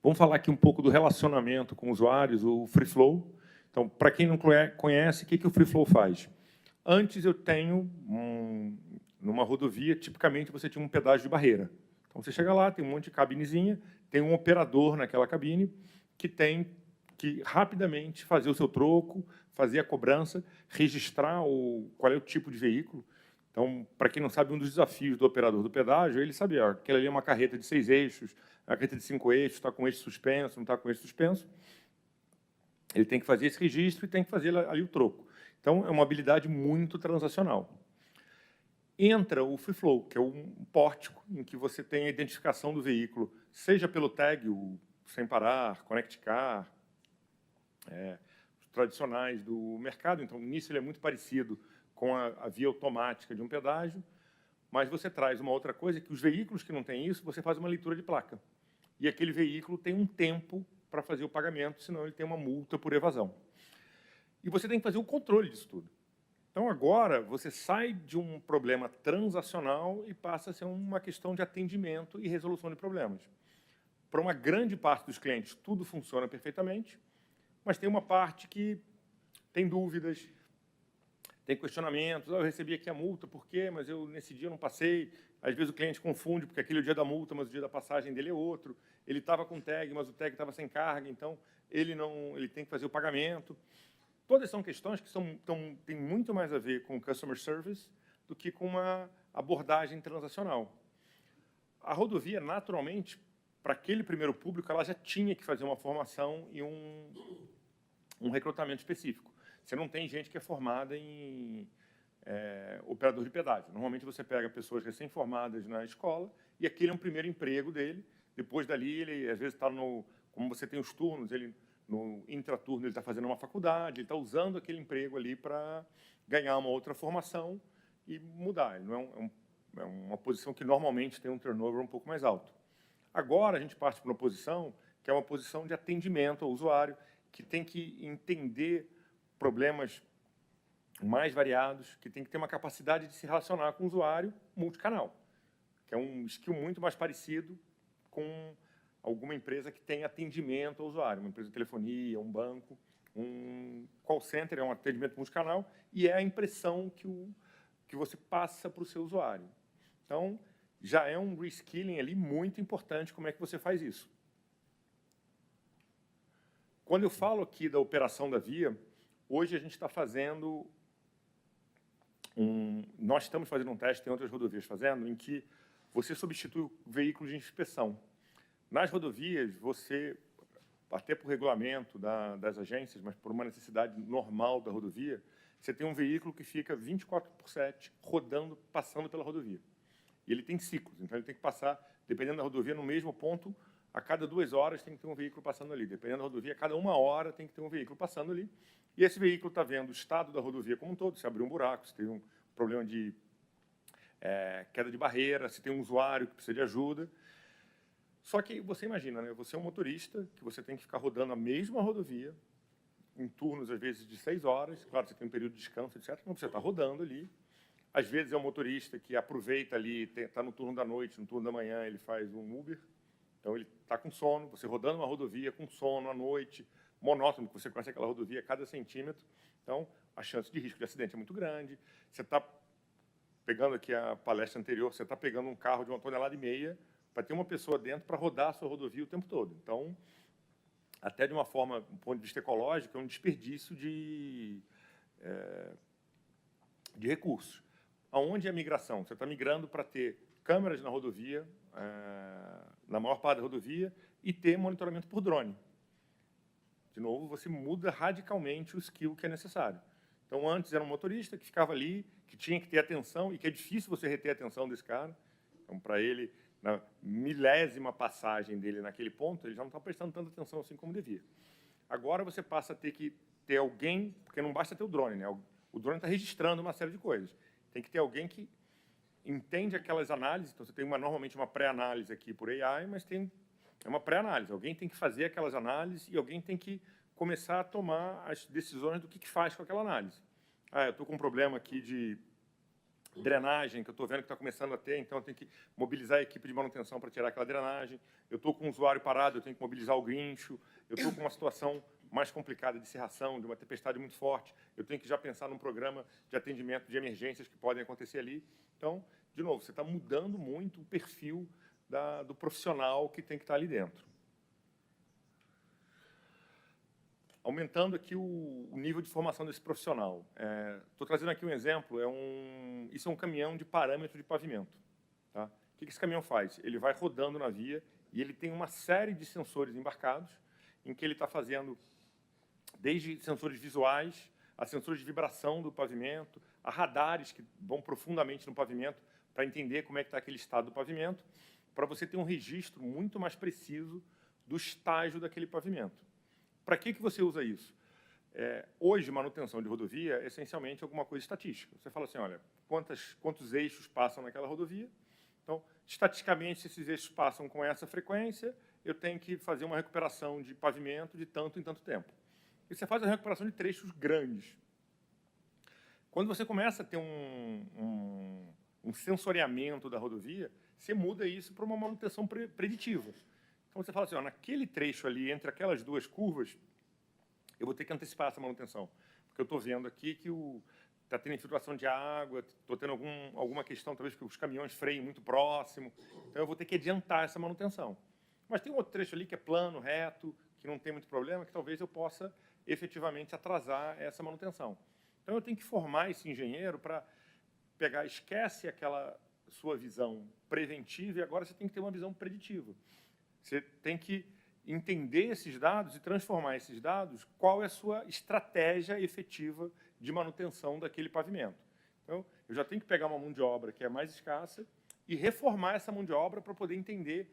Vamos falar aqui um pouco do relacionamento com usuários, o Free Flow. Então, para quem não conhece, o que o Free Flow faz? Antes, eu tenho, numa rodovia, tipicamente, você tinha um pedágio de barreira. Então, você chega lá, tem um monte de cabinezinha, tem um operador naquela cabine que tem que rapidamente fazer o seu troco, fazer a cobrança, registrar qual é o tipo de veículo. Então, para quem não sabe, um dos desafios do operador do pedágio é ele saber, ó, aquela ali é uma carreta de 6 eixos, uma carreta de 5 eixos, está com eixo suspenso, não está com eixo suspenso. Ele tem que fazer esse registro e tem que fazer ali o troco. Então, é uma habilidade muito transacional. Entra o Free Flow, que é um pórtico em que você tem a identificação do veículo, seja pelo tag, o sem parar, Connect Car, os tradicionais do mercado. Então, nisso ele é muito parecido com a via automática de um pedágio, mas você traz uma outra coisa, que os veículos que não têm isso, você faz uma leitura de placa. E aquele veículo tem um tempo para fazer o pagamento, senão ele tem uma multa por evasão. E você tem que fazer o controle disso tudo. Então, agora, você sai de um problema transacional e passa a ser uma questão de atendimento e resolução de problemas. Para uma grande parte dos clientes, tudo funciona perfeitamente, mas tem uma parte que tem dúvidas, tem questionamentos. Eu recebi aqui a multa, por quê? Mas nesse dia eu não passei. Às vezes o cliente confunde, porque aquele é o dia da multa, mas o dia da passagem dele é outro. Ele estava com tag, mas o tag estava sem carga, então ele tem que fazer o pagamento. Todas são questões que têm muito mais a ver com customer service do que com uma abordagem transacional. A rodovia, naturalmente, para aquele primeiro público, ela já tinha que fazer uma formação e um recrutamento específico. Você não tem gente que é formada em operador de pedágio. Normalmente você pega pessoas recém-formadas na escola e aquele é um primeiro emprego dele. Depois dali, ele às vezes está no... Como você tem os turnos, ele no intraturno ele está fazendo uma faculdade, ele está usando aquele emprego ali para ganhar uma outra formação e mudar. Ele não é uma posição que normalmente tem um turnover um pouco mais alto. Agora a gente parte para uma posição que é uma posição de atendimento ao usuário, que tem que entender problemas mais variados, que tem que ter uma capacidade de se relacionar com o usuário multicanal, que é um skill muito mais parecido com alguma empresa que tem atendimento ao usuário, uma empresa de telefonia, um banco, um call center é um atendimento multicanal e é a impressão que você passa para o seu usuário. Então, já é um reskilling ali muito importante como é que você faz isso. Quando eu falo aqui da operação da via, hoje a gente está fazendo nós estamos fazendo um teste, tem outras rodovias fazendo, em que você substitui o veículo de inspeção. Nas rodovias, você, até por regulamento das agências, mas por uma necessidade normal da rodovia, você tem um veículo que fica 24/7 rodando, passando pela rodovia. E ele tem ciclos, então ele tem que passar, dependendo da rodovia, no mesmo ponto, a cada 2 horas tem que ter um veículo passando ali. Dependendo da rodovia, a cada 1 hora tem que ter um veículo passando ali. E esse veículo está vendo o estado da rodovia como um todo, se abriu um buraco, se tem um problema de queda de barreira, se tem um usuário que precisa de ajuda. Só que você imagina, né? Você é um motorista que você tem que ficar rodando a mesma rodovia, em turnos, às vezes, de 6 horas. Claro, você tem um período de descanso, etc. Mas você está rodando ali. Às vezes é um motorista que aproveita ali, está no turno da noite, no turno da manhã, ele faz um Uber. Então, ele está com sono, você rodando uma rodovia com sono à noite, monótono, porque você conhece aquela rodovia a cada centímetro. Então, a chance de risco de acidente é muito grande. Você está, pegando aqui a palestra anterior, você está pegando um carro de 1,5 toneladas para ter uma pessoa dentro para rodar a sua rodovia o tempo todo. Então, até de uma forma, do ponto de vista ecológico, é um desperdício de recursos. Aonde é a migração? Você está migrando para ter câmeras na rodovia, na maior parte da rodovia, e ter monitoramento por drone. De novo, você muda radicalmente o skill que é necessário. Então, antes era um motorista que ficava ali, que tinha que ter atenção, e que é difícil você reter a atenção desse cara. Então, para ele, na milésima passagem dele naquele ponto, ele já não está prestando tanta atenção assim como devia. Agora você passa a ter que ter alguém, porque não basta ter o drone, né? O drone está registrando uma série de coisas. Tem que ter alguém que entende aquelas análises. Então, você tem normalmente uma pré-análise aqui por AI, mas é uma pré-análise. Alguém tem que fazer aquelas análises e alguém tem que começar a tomar as decisões do que faz com aquela análise. Eu estou com um problema aqui de drenagem, que eu estou vendo que está começando a ter, então eu tenho que mobilizar a equipe de manutenção para tirar aquela drenagem. Eu estou com um usuário parado, eu tenho que mobilizar o guincho. Eu estou com uma situação mais complicada de serração, de uma tempestade muito forte. Eu tenho que já pensar num programa de atendimento de emergências que podem acontecer ali. Então, de novo, você está mudando muito o perfil do profissional que tem que estar ali dentro. Aumentando aqui o nível de formação desse profissional. Estou trazendo aqui um exemplo, isso é um caminhão de parâmetro de pavimento. Tá? O que esse caminhão faz? Ele vai rodando na via e ele tem uma série de sensores embarcados em que ele está fazendo desde sensores visuais, a sensores de vibração do pavimento, a radares que vão profundamente no pavimento para entender como é que está aquele estado do pavimento, para você ter um registro muito mais preciso do estágio daquele pavimento. Para que você usa isso? Hoje, manutenção de rodovia é essencialmente alguma coisa estatística. Você fala assim, olha, quantos eixos passam naquela rodovia? Então, estatisticamente, se esses eixos passam com essa frequência, eu tenho que fazer uma recuperação de pavimento de tanto em tanto tempo. E você faz a recuperação de trechos grandes. Quando você começa a ter um sensoriamento da rodovia, você muda isso para uma manutenção preditiva. Então, você fala assim, naquele trecho ali, entre aquelas 2 curvas, eu vou ter que antecipar essa manutenção. Porque eu estou vendo aqui que está tendo infiltração de água, estou tendo alguma questão, talvez, que os caminhões freiem muito próximo. Então, eu vou ter que adiantar essa manutenção. Mas tem um outro trecho ali que é plano, reto, que não tem muito problema, que talvez eu possa efetivamente atrasar essa manutenção. Então, eu tenho que formar esse engenheiro para pegar, esquece aquela sua visão preventiva e agora você tem que ter uma visão preditiva. Você tem que entender esses dados e transformar esses dados, qual é a sua estratégia efetiva de manutenção daquele pavimento. Então, eu já tenho que pegar uma mão de obra que é mais escassa e reformar essa mão de obra para poder entender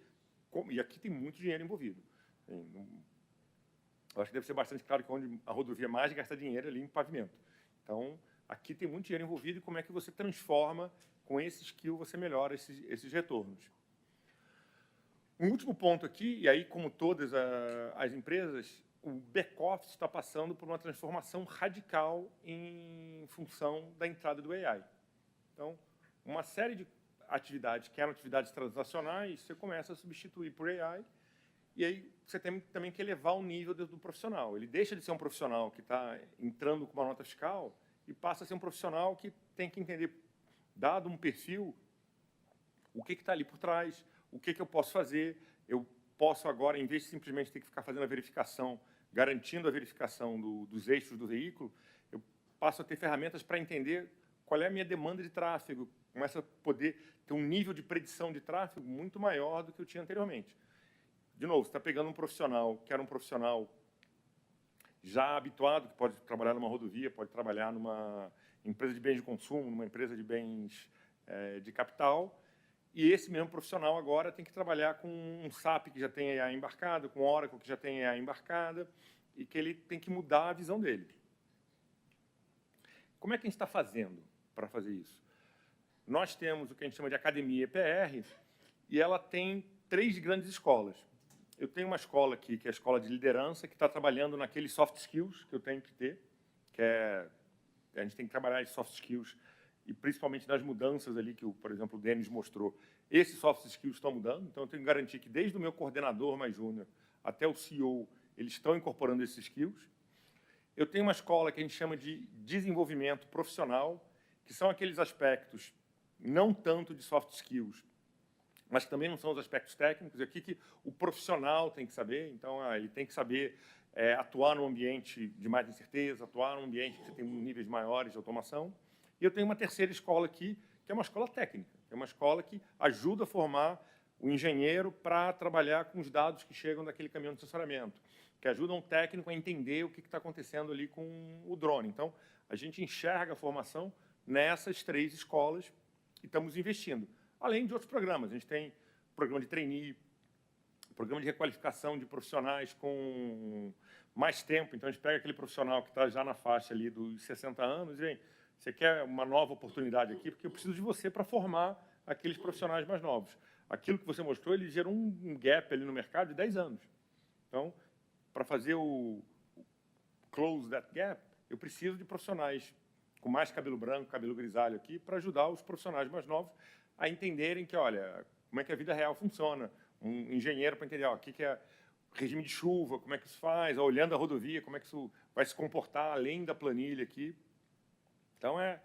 como, e aqui tem muito dinheiro envolvido. Eu acho que deve ser bastante claro que onde a rodovia mais gasta dinheiro é ali em pavimento. Então, aqui tem muito dinheiro envolvido e como é que você transforma, com esse skill, você melhora esses retornos. Um último ponto aqui, e aí, como todas as empresas, o back-office está passando por uma transformação radical em função da entrada do AI. Então, uma série de atividades que eram atividades transacionais, você começa a substituir por AI, e aí você tem também que elevar o nível do profissional. Ele deixa de ser um profissional que está entrando com uma nota fiscal e passa a ser um profissional que tem que entender, dado um perfil, o que está ali por trás, o que eu posso fazer. Eu posso agora, em vez de simplesmente ter que ficar fazendo a verificação, garantindo a verificação dos eixos do veículo, eu passo a ter ferramentas para entender qual é a minha demanda de tráfego, começa a poder ter um nível de predição de tráfego muito maior do que eu tinha anteriormente. De novo, você está pegando um profissional que era um profissional já habituado, que pode trabalhar numa rodovia, pode trabalhar numa empresa de bens de consumo, numa empresa de bens de capital, e esse mesmo profissional agora tem que trabalhar com um SAP que já tem AI embarcado, com Oracle que já tem AI embarcada, e que ele tem que mudar a visão dele. Como é que a gente está fazendo para fazer isso? Nós temos o que a gente chama de Academia EPR, e ela tem 3 grandes escolas. Eu tenho uma escola aqui, que é a escola de liderança, que está trabalhando naqueles soft skills que eu tenho que ter, que é, a gente tem que trabalhar as soft skills, e principalmente nas mudanças ali que, por exemplo, o Denis mostrou. Esses soft skills estão mudando, então eu tenho que garantir que desde o meu coordenador mais júnior até o CEO, eles estão incorporando esses skills. Eu tenho uma escola que a gente chama de desenvolvimento profissional, que são aqueles aspectos não tanto de soft skills, mas que também não são os aspectos técnicos, aqui que o profissional tem que saber. Então, ele tem que saber atuar num ambiente de mais incerteza, atuar num ambiente que você tem níveis maiores de automação. E eu tenho uma terceira escola aqui, que é uma escola técnica, é uma escola que ajuda a formar o engenheiro para trabalhar com os dados que chegam daquele caminhão de estacionamento, que ajuda um técnico a entender o que está acontecendo ali com o drone. Então, a gente enxerga a formação nessas 3 escolas e estamos investindo. Além de outros programas. A gente tem programa de trainee, programa de requalificação de profissionais com mais tempo. Então, a gente pega aquele profissional que está já na faixa ali dos 60 anos e vem, você quer uma nova oportunidade aqui? Porque eu preciso de você para formar aqueles profissionais mais novos. Aquilo que você mostrou, ele gerou um gap ali no mercado de 10 anos. Então, para fazer o close that gap, eu preciso de profissionais com mais cabelo branco, cabelo grisalho aqui, para ajudar os profissionais mais novos a entenderem que, olha, como é que a vida real funciona. Um engenheiro para entender o que é regime de chuva, como é que isso faz, olhando a rodovia, como é que isso vai se comportar além da planilha aqui. Então, é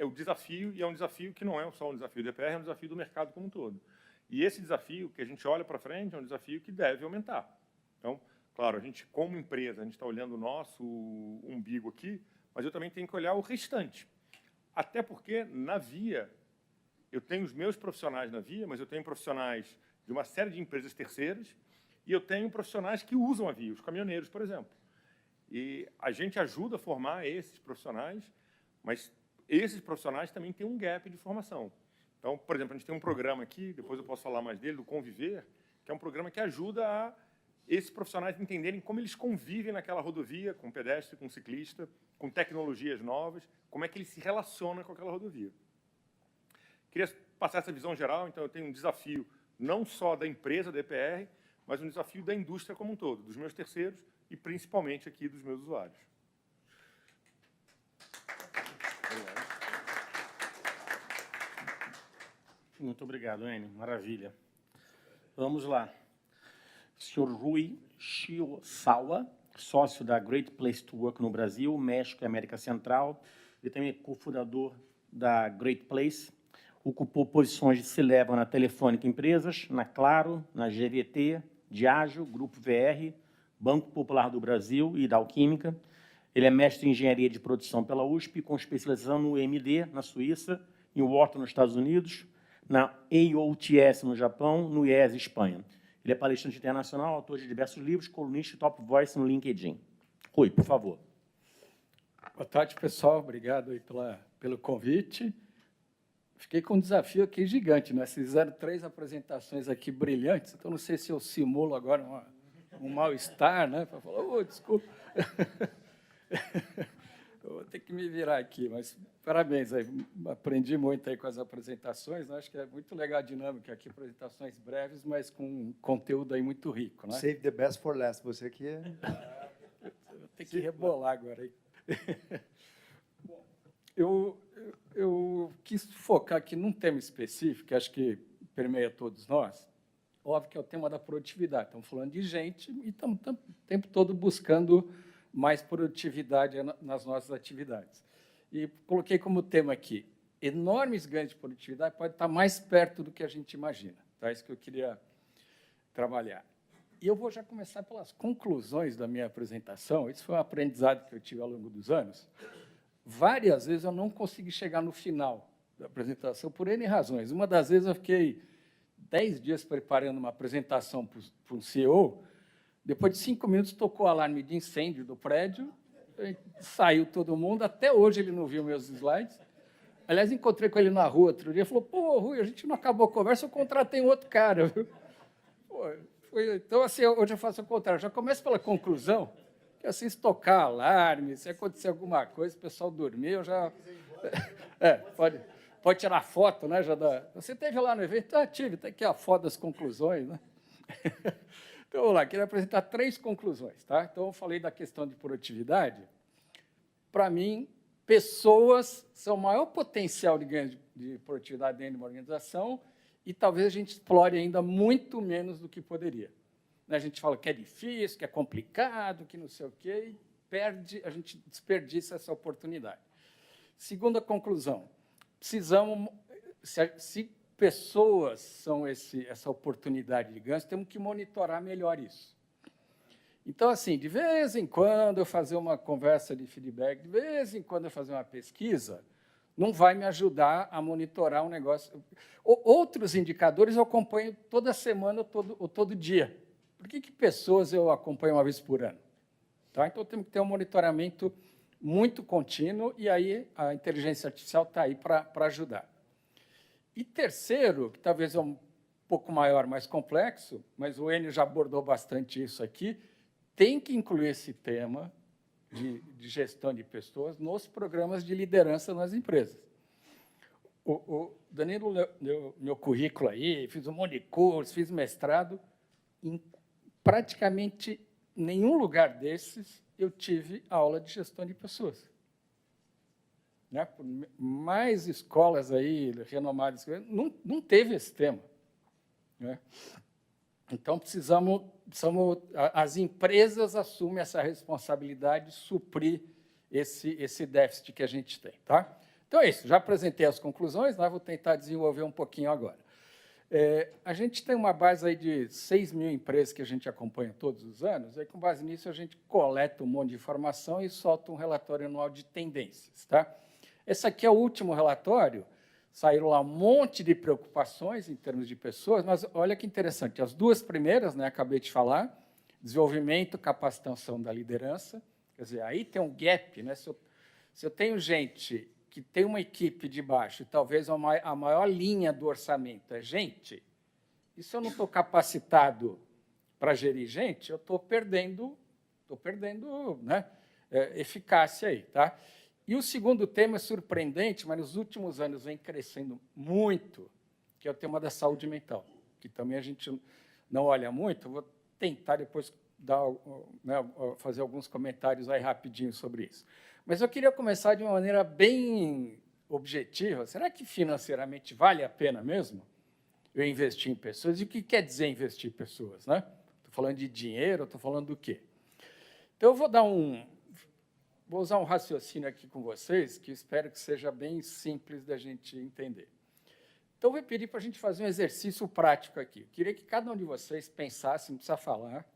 o desafio, e é um desafio que não é só um desafio do EPR, é um desafio do mercado como um todo. E esse desafio que a gente olha para frente é um desafio que deve aumentar. Então, claro, a gente, como empresa, a gente está olhando o nosso umbigo aqui, mas eu também tenho que olhar o restante. Até porque, na Via, eu tenho os meus profissionais na Via, mas eu tenho profissionais de uma série de empresas terceiras e eu tenho profissionais que usam a Via, os caminhoneiros, por exemplo. E a gente ajuda a formar esses profissionais, mas esses profissionais também têm um gap de formação. Então, por exemplo, a gente tem um programa aqui, depois eu posso falar mais dele, do Conviver, que é um programa que ajuda a esses profissionais entenderem como eles convivem naquela rodovia, com pedestre, com ciclista, com tecnologias novas, como é que ele se relaciona com aquela rodovia. Queria passar essa visão geral, então eu tenho um desafio não só da empresa da EPR, mas um desafio da indústria como um todo, dos meus terceiros e principalmente aqui dos meus usuários. Muito obrigado, Enio. Maravilha. Vamos lá. Senhor Rui Shiosawa, sócio da Great Place to Work no Brasil, México e América Central. Ele também é cofundador da Great Place. Ocupou posições de C-Level na Telefônica Empresas, na Claro, na GVT, Diageo, Grupo VR, Banco Popular do Brasil e da Alquímica. Ele é mestre em Engenharia de Produção pela USP, com especialização no EMD, na Suíça, em Wharton, nos Estados Unidos, na AOTS, no Japão, no IES, Espanha. Ele é palestrante internacional, autor de diversos livros, colunista e top voice no LinkedIn. Rui, por favor. Boa tarde, pessoal. Obrigado aí pelo convite. Fiquei com um desafio aqui gigante, né? Vocês fizeram 3 apresentações aqui brilhantes, então não sei se eu simulo agora um mal-estar, né? Para falar, oh, desculpa. Eu vou ter que me virar aqui, mas parabéns aí. Aprendi muito aí com as apresentações, né? Acho que é muito legal a dinâmica aqui, apresentações breves, mas com um conteúdo aí muito rico, né? Save the best for last. Você aqui é... Vou ter que rebolar agora aí. Eu quis focar aqui num tema específico, que acho que permeia todos nós. Óbvio que é o tema da produtividade. Estamos falando de gente e estamos o tempo todo buscando mais produtividade nas nossas atividades. E coloquei como tema aqui, enormes ganhos de produtividade podem estar mais perto do que a gente imagina. Tá? Isso que eu queria trabalhar. E eu vou já começar pelas conclusões da minha apresentação. Isso foi um aprendizado que eu tive ao longo dos anos. Várias vezes eu não consegui chegar no final da apresentação, por N razões. Uma das vezes eu fiquei 10 dias preparando uma apresentação para um CEO, depois de 5 minutos tocou o alarme de incêndio do prédio, saiu todo mundo, até hoje ele não viu meus slides. Aliás, encontrei com ele na rua outro dia, falou, pô, Rui, a gente não acabou a conversa, eu contratei um outro cara. Pô, então, assim, hoje eu faço o contrário, já começo pela conclusão, que assim, se tocar alarme, se acontecer alguma coisa, o pessoal dormir, eu já... pode tirar foto, né? Você esteve lá no evento? Ah, tive, está aqui a foto das conclusões, né? Então, vamos lá, queria apresentar 3 conclusões, tá? Então, eu falei da questão de produtividade. Para mim, pessoas são o maior potencial de ganho de produtividade dentro de uma organização e talvez a gente explore ainda muito menos do que poderia. A gente fala que é difícil, que é complicado, que não sei o quê, e a gente desperdiça essa oportunidade. Segunda conclusão, se pessoas são essa oportunidade de ganho, temos que monitorar melhor isso. Então, assim, de vez em quando eu fazer uma conversa de feedback, de vez em quando eu fazer uma pesquisa, não vai me ajudar a monitorar um negócio. Outros indicadores eu acompanho toda semana ou todo dia. Por que pessoas eu acompanho uma vez por ano? Tá? Então, temos que ter um monitoramento muito contínuo, e aí a inteligência artificial está aí para ajudar. E terceiro, que talvez é um pouco maior, mais complexo, mas o Enio já abordou bastante isso aqui, tem que incluir esse tema de gestão de pessoas nos programas de liderança nas empresas. O Danilo deu meu currículo aí, fiz um monte de curso, fiz mestrado, em praticamente nenhum lugar desses eu tive aula de gestão de pessoas. Né? Por mais escolas aí, renomadas, não teve esse tema. Né? Então, as empresas assumem essa responsabilidade de suprir esse déficit que a gente tem. Tá? Então, é isso. Já apresentei as conclusões, vou tentar desenvolver um pouquinho agora. A gente tem uma base aí de 6 mil empresas que a gente acompanha todos os anos, aí, com base nisso, a gente coleta um monte de informação e solta um relatório anual de tendências. Tá? Esse aqui é o último relatório, saíram lá um monte de preocupações em termos de pessoas, mas olha que interessante, as 2 primeiras, né, acabei de falar, desenvolvimento, capacitação da liderança, quer dizer, aí tem um gap, né? Se eu tenho gente que tem uma equipe de baixo, e talvez a maior linha do orçamento é gente, e se eu não estou capacitado para gerir gente, eu estou perdendo né, eficácia aí. Tá? E o segundo tema é surpreendente, mas nos últimos anos vem crescendo muito, que é o tema da saúde mental, que também a gente não olha muito. Eu vou tentar depois fazer alguns comentários aí rapidinho sobre isso. Mas eu queria começar de uma maneira bem objetiva. Será que financeiramente vale a pena mesmo eu investir em pessoas? E o que quer dizer investir em pessoas? Né? Estou falando de dinheiro, estou falando do quê? Então, eu vou usar um raciocínio aqui com vocês, que espero que seja bem simples da gente entender. Então, eu vou pedir para a gente fazer um exercício prático aqui. Eu queria que cada um de vocês pensasse, não precisa falar,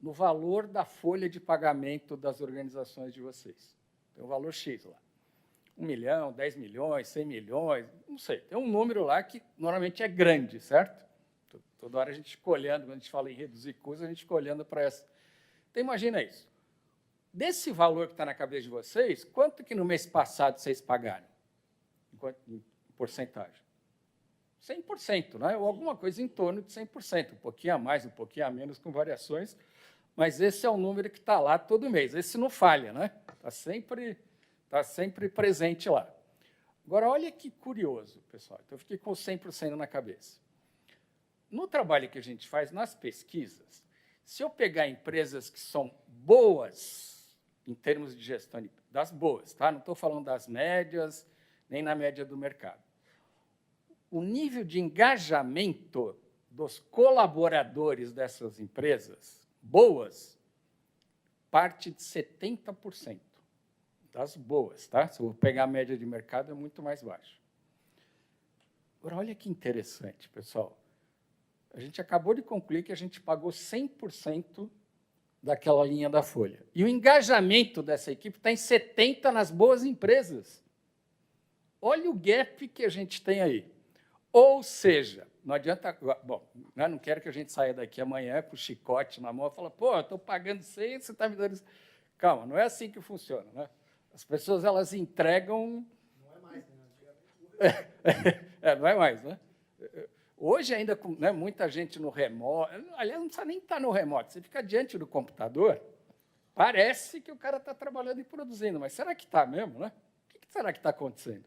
no valor da folha de pagamento das organizações de vocês. Tem um valor X lá. 1 milhão, 10 milhões, 100 milhões, não sei. Tem um número lá que normalmente é grande, certo? Toda hora a gente fica olhando, quando a gente fala em reduzir custos, a gente fica olhando para essa. Então, imagina isso. Desse valor que está na cabeça de vocês, quanto que no mês passado vocês pagaram? Em porcentagem? 100%, né? Ou alguma coisa em torno de 100%, um pouquinho a mais, um pouquinho a menos, com variações, mas esse é o número que está lá todo mês. Esse não falha, né? Está sempre presente lá. Agora, olha que curioso, pessoal. Então, eu fiquei com 100% na cabeça. No trabalho que a gente faz, nas pesquisas, se eu pegar empresas que são boas em termos de gestão, das boas, tá? Não estou falando das médias, nem na média do mercado. O nível de engajamento dos colaboradores dessas empresas boas parte de 70%. Das boas, tá? Se eu pegar a média de mercado, é muito mais baixo. Agora, olha que interessante, pessoal. A gente acabou de concluir que a gente pagou 100% daquela linha da folha. E o engajamento dessa equipe está em 70% nas boas empresas. Olha o gap que a gente tem aí. Ou seja, não adianta... Bom, né, não quero que a gente saia daqui amanhã com o chicote na mão e fale, pô, eu estou pagando 100, você está me dando... Calma, não é assim que funciona, né? As pessoas, elas entregam... Não é mais, né? não é mais, né? Hoje, ainda com, né, muita gente no remoto... Aliás, não precisa nem estar no remoto. Você fica diante do computador, parece que o cara está trabalhando e produzindo, mas será que está mesmo, né? O que será que está acontecendo?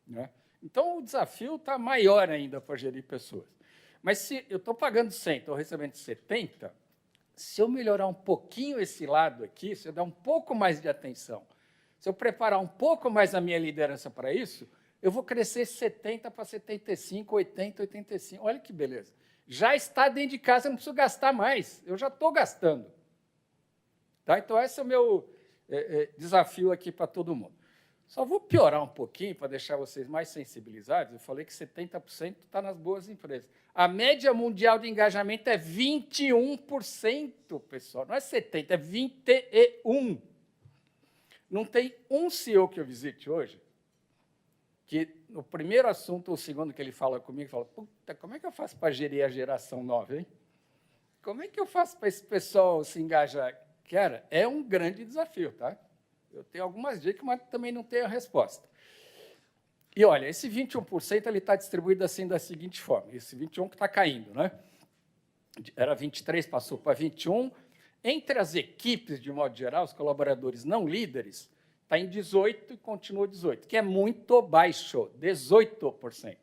Né? Então, o desafio está maior ainda para gerir pessoas. Mas se eu estou pagando 100, estou recebendo 70, se eu melhorar um pouquinho esse lado aqui, se eu der um pouco mais de atenção, se eu preparar um pouco mais a minha liderança para isso, eu vou crescer 70 para 75, 80, 85. Olha que beleza. Já está dentro de casa, eu não preciso gastar mais. Eu já estou gastando. Tá? Então, esse é o meu desafio aqui para todo mundo. Só vou piorar um pouquinho para deixar vocês mais sensibilizados. Eu falei que 70% está nas boas empresas. A média mundial de engajamento é 21%, pessoal. Não é 70%, é 21%. Não tem um CEO que eu visite hoje que, no primeiro assunto ou segundo que ele fala comigo, fala, puta, como é que eu faço para gerir a geração nova, hein? Como é que eu faço para esse pessoal se engajar? Cara, é um grande desafio, tá? Eu tenho algumas dicas, mas também não tenho a resposta. E, olha, esse 21% ele está distribuído assim da seguinte forma. Esse 21% que está caindo, né? Era 23%, passou para 21%. Entre as equipes, de modo geral, os colaboradores não líderes, está em 18% e continua 18%, que é muito baixo, 18%.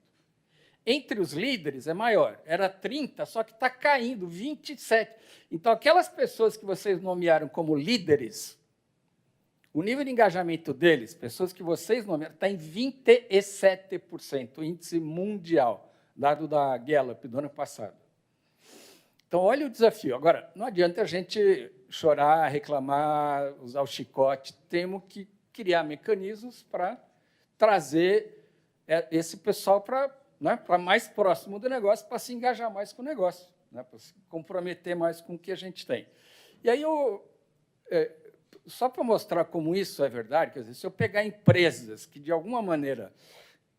Entre os líderes é maior, era 30%, só que está caindo, 27%. Então, aquelas pessoas que vocês nomearam como líderes, o nível de engajamento deles, pessoas que vocês nomearam, está em 27%, o índice mundial, dado da Gallup do ano passado. Então, olha o desafio. Agora, não adianta a gente chorar, reclamar, usar o chicote. Temos que criar mecanismos para trazer esse pessoal para mais próximo do negócio, para se engajar mais com o negócio, né, para se comprometer mais com o que a gente tem. E aí, só para mostrar como isso é verdade, quer dizer, se eu pegar empresas que, de alguma maneira,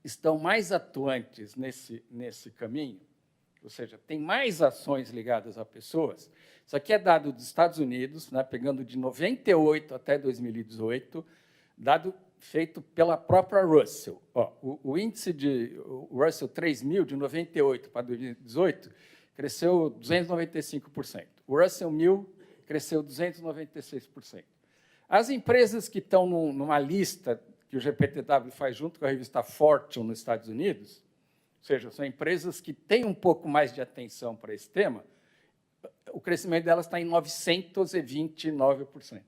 estão mais atuantes nesse caminho, ou seja, tem mais ações ligadas a pessoas, isso aqui é dado dos Estados Unidos, né, pegando de 98 até 2018, dado feito pela própria Russell. Ó, o índice de Russell 3000, de 98 para 2018, cresceu 295%. O Russell 1000 cresceu 296%. As empresas que estão numa lista que o GPTW faz junto com a revista Fortune nos Estados Unidos, ou seja, são empresas que têm um pouco mais de atenção para esse tema, o crescimento delas está em 929%.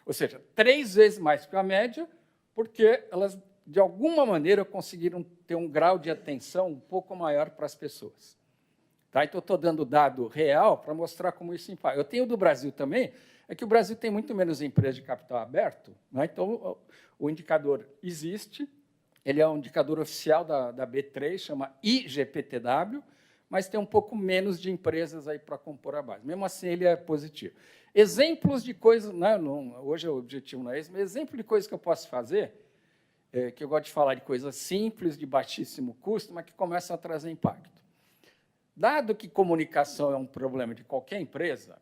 Ou seja, 3 vezes mais que a média, porque elas, de alguma maneira, conseguiram ter um grau de atenção um pouco maior para as pessoas. Tá? Então, eu estou dando dado real para mostrar como isso impacta. Eu tenho do Brasil também, é que o Brasil tem muito menos empresas de capital aberto, né? Então, o indicador existe, ele é um indicador oficial da B3, chama IGPTW, mas tem um pouco menos de empresas aí para compor a base. Mesmo assim, ele é positivo. Exemplos de coisas, hoje o objetivo não é esse, mas exemplo de coisas que eu posso fazer, que eu gosto de falar de coisas simples, de baixíssimo custo, mas que começam a trazer impacto. Dado que comunicação é um problema de qualquer empresa,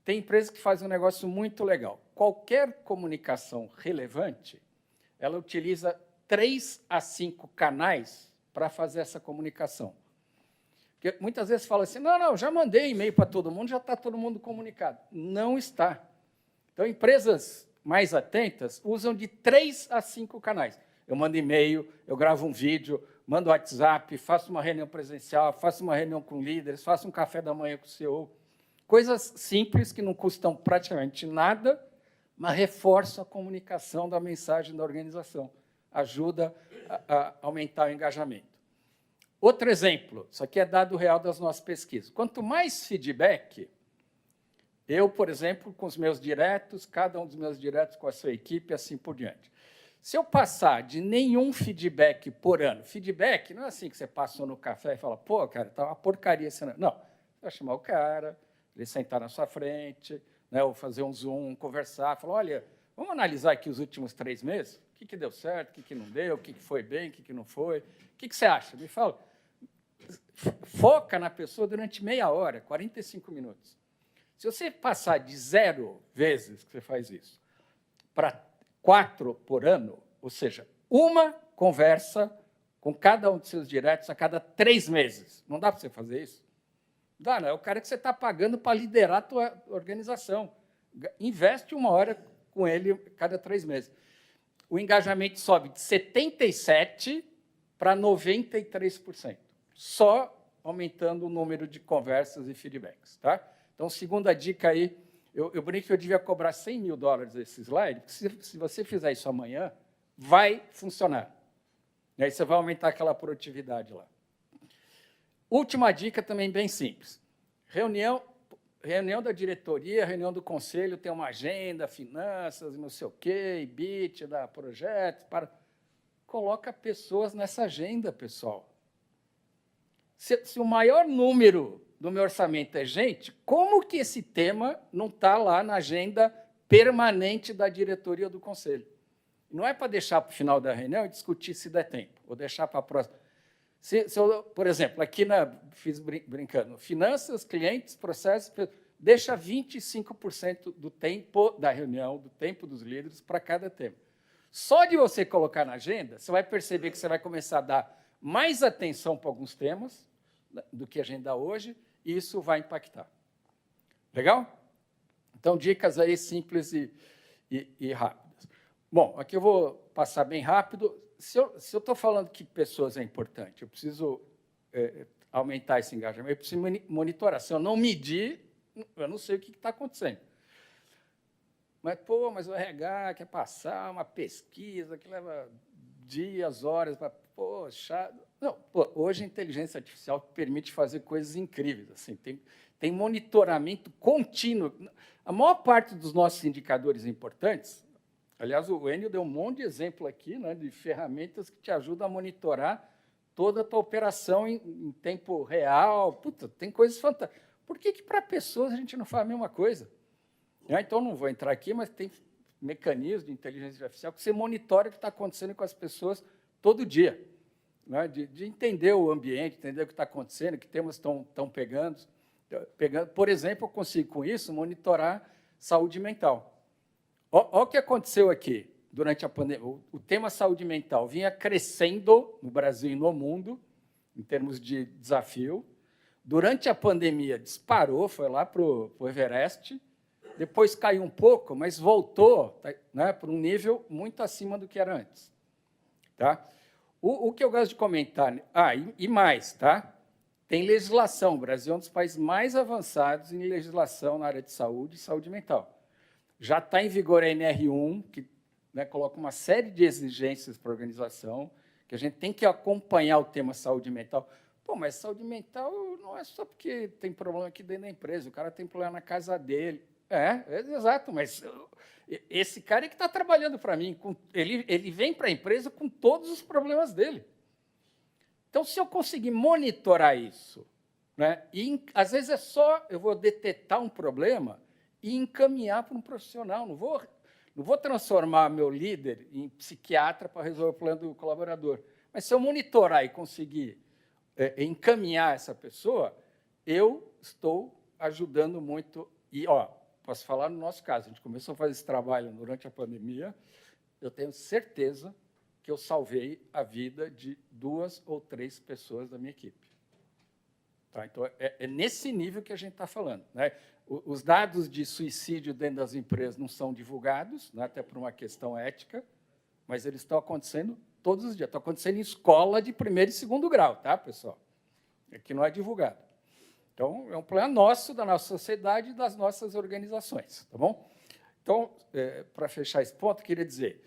tem empresas que fazem um negócio muito legal. Qualquer comunicação relevante, ela utiliza 3 a 5 canais para fazer essa comunicação. Porque muitas vezes fala assim, não, já mandei e-mail para todo mundo, já está todo mundo comunicado. Não está. Então, empresas mais atentas usam de 3 a 5 canais. Eu mando e-mail, eu gravo um vídeo, mando WhatsApp, faço uma reunião presencial, faço uma reunião com líderes, faço um café da manhã com o CEO. Coisas simples que não custam praticamente nada, mas reforçam a comunicação da mensagem da organização. Ajuda a aumentar o engajamento. Outro exemplo, isso aqui é dado real das nossas pesquisas. Quanto mais feedback, eu, por exemplo, com os meus diretos, cada um dos meus diretos com a sua equipe, assim por diante. Se eu passar de nenhum feedback por ano, feedback não é assim que você passou no café e fala, pô, cara, tá uma porcaria esse ano. Não, você vai chamar o cara, ele sentar na sua frente, né, ou fazer um Zoom, conversar, falar, olha, vamos analisar aqui os últimos 3 meses? O que deu certo, o que não deu, o que foi bem, o que não foi? O que você acha? Me fala. Foca na pessoa durante meia hora, 45 minutos. Se você passar de 0 vezes que você faz isso para 4 por ano, ou seja, uma conversa com cada um dos seus diretos a cada 3 meses. Não dá para você fazer isso? Dá, não. É o cara que você está pagando para liderar a tua organização. Investe 1 hora com ele cada 3 meses. O engajamento sobe de 77% para 93%. Só aumentando o número de conversas e feedbacks. Tá? Então, segunda dica aí, eu brinco que eu devia cobrar $100 mil esse slide, porque se você fizer isso amanhã, vai funcionar. E aí você vai aumentar aquela produtividade lá. Última dica também bem simples. Reunião da diretoria, reunião do conselho, tem uma agenda, finanças, não sei o quê, EBIT, da projetos, coloca pessoas nessa agenda, pessoal. Se o maior número do meu orçamento é gente, como que esse tema não está lá na agenda permanente da diretoria do conselho? Não é para deixar para o final da reunião e discutir se der tempo, ou deixar para a próxima. Se eu, por exemplo, aqui fiz brincando, finanças, clientes, processos, deixa 25% do tempo da reunião, do tempo dos líderes, para cada tema. Só de você colocar na agenda, você vai perceber que você vai começar a dar mais atenção para alguns temas do que a gente dá hoje, e isso vai impactar. Legal? Então, dicas aí simples e rápidas. Bom, aqui eu vou passar bem rápido. Se eu estou falando que pessoas é importante, eu preciso aumentar esse engajamento, eu preciso monitorar. Se eu não medir, eu não sei o que está acontecendo. Mas o RH quer passar uma pesquisa que leva dias, horas, poxa... Não, hoje a inteligência artificial permite fazer coisas incríveis. Assim, tem monitoramento contínuo. A maior parte dos nossos indicadores importantes, aliás, o Enio deu um monte de exemplo aqui, né, de ferramentas que te ajudam a monitorar toda a tua operação em tempo real. Puta, tem coisas fantásticas. Por que para pessoas a gente não faz a mesma coisa? Então, não vou entrar aqui, mas tem mecanismos de inteligência artificial que você monitora o que está acontecendo com as pessoas todo dia. Né, de entender o ambiente, entender o que está acontecendo, que temas estão pegando. Por exemplo, eu consigo, com isso, monitorar saúde mental. Olha o que aconteceu aqui durante a pandemia. O tema saúde mental vinha crescendo no Brasil e no mundo, em termos de desafio. Durante a pandemia, disparou, foi lá para o Everest, depois caiu um pouco, mas voltou, né, para um nível muito acima do que era antes. Tá? O que eu gosto de comentar... e mais, tá? Tem legislação. O Brasil é um dos países mais avançados em legislação na área de saúde e saúde mental. Já está em vigor a NR1, que, né, coloca uma série de exigências para a organização, que a gente tem que acompanhar o tema saúde mental. Pô, mas saúde mental não é só porque tem problema aqui dentro da empresa, o cara tem problema na casa dele. Exato, mas esse cara é que está trabalhando para mim, ele vem para a empresa com todos os problemas dele. Então, se eu conseguir monitorar isso né? E, às vezes, é só eu vou detectar um problema e encaminhar para um profissional. Não vou transformar meu líder em psiquiatra para resolver o problema do colaborador. Mas, se eu monitorar e conseguir encaminhar essa pessoa, eu estou ajudando muito. E, posso falar no nosso caso, a gente começou a fazer esse trabalho durante a pandemia, eu tenho certeza que eu salvei a vida de 2 ou 3 pessoas da minha equipe. Tá? Então, é nesse nível que a gente está falando, né? Os dados de suicídio dentro das empresas não são divulgados, né, até por uma questão ética, mas eles estão acontecendo todos os dias. Estão acontecendo em escola de 1º e 2º grau, tá, pessoal? Que não é divulgado. Então, é um problema nosso, da nossa sociedade e das nossas organizações. Tá bom? Então, para fechar esse ponto, eu queria dizer,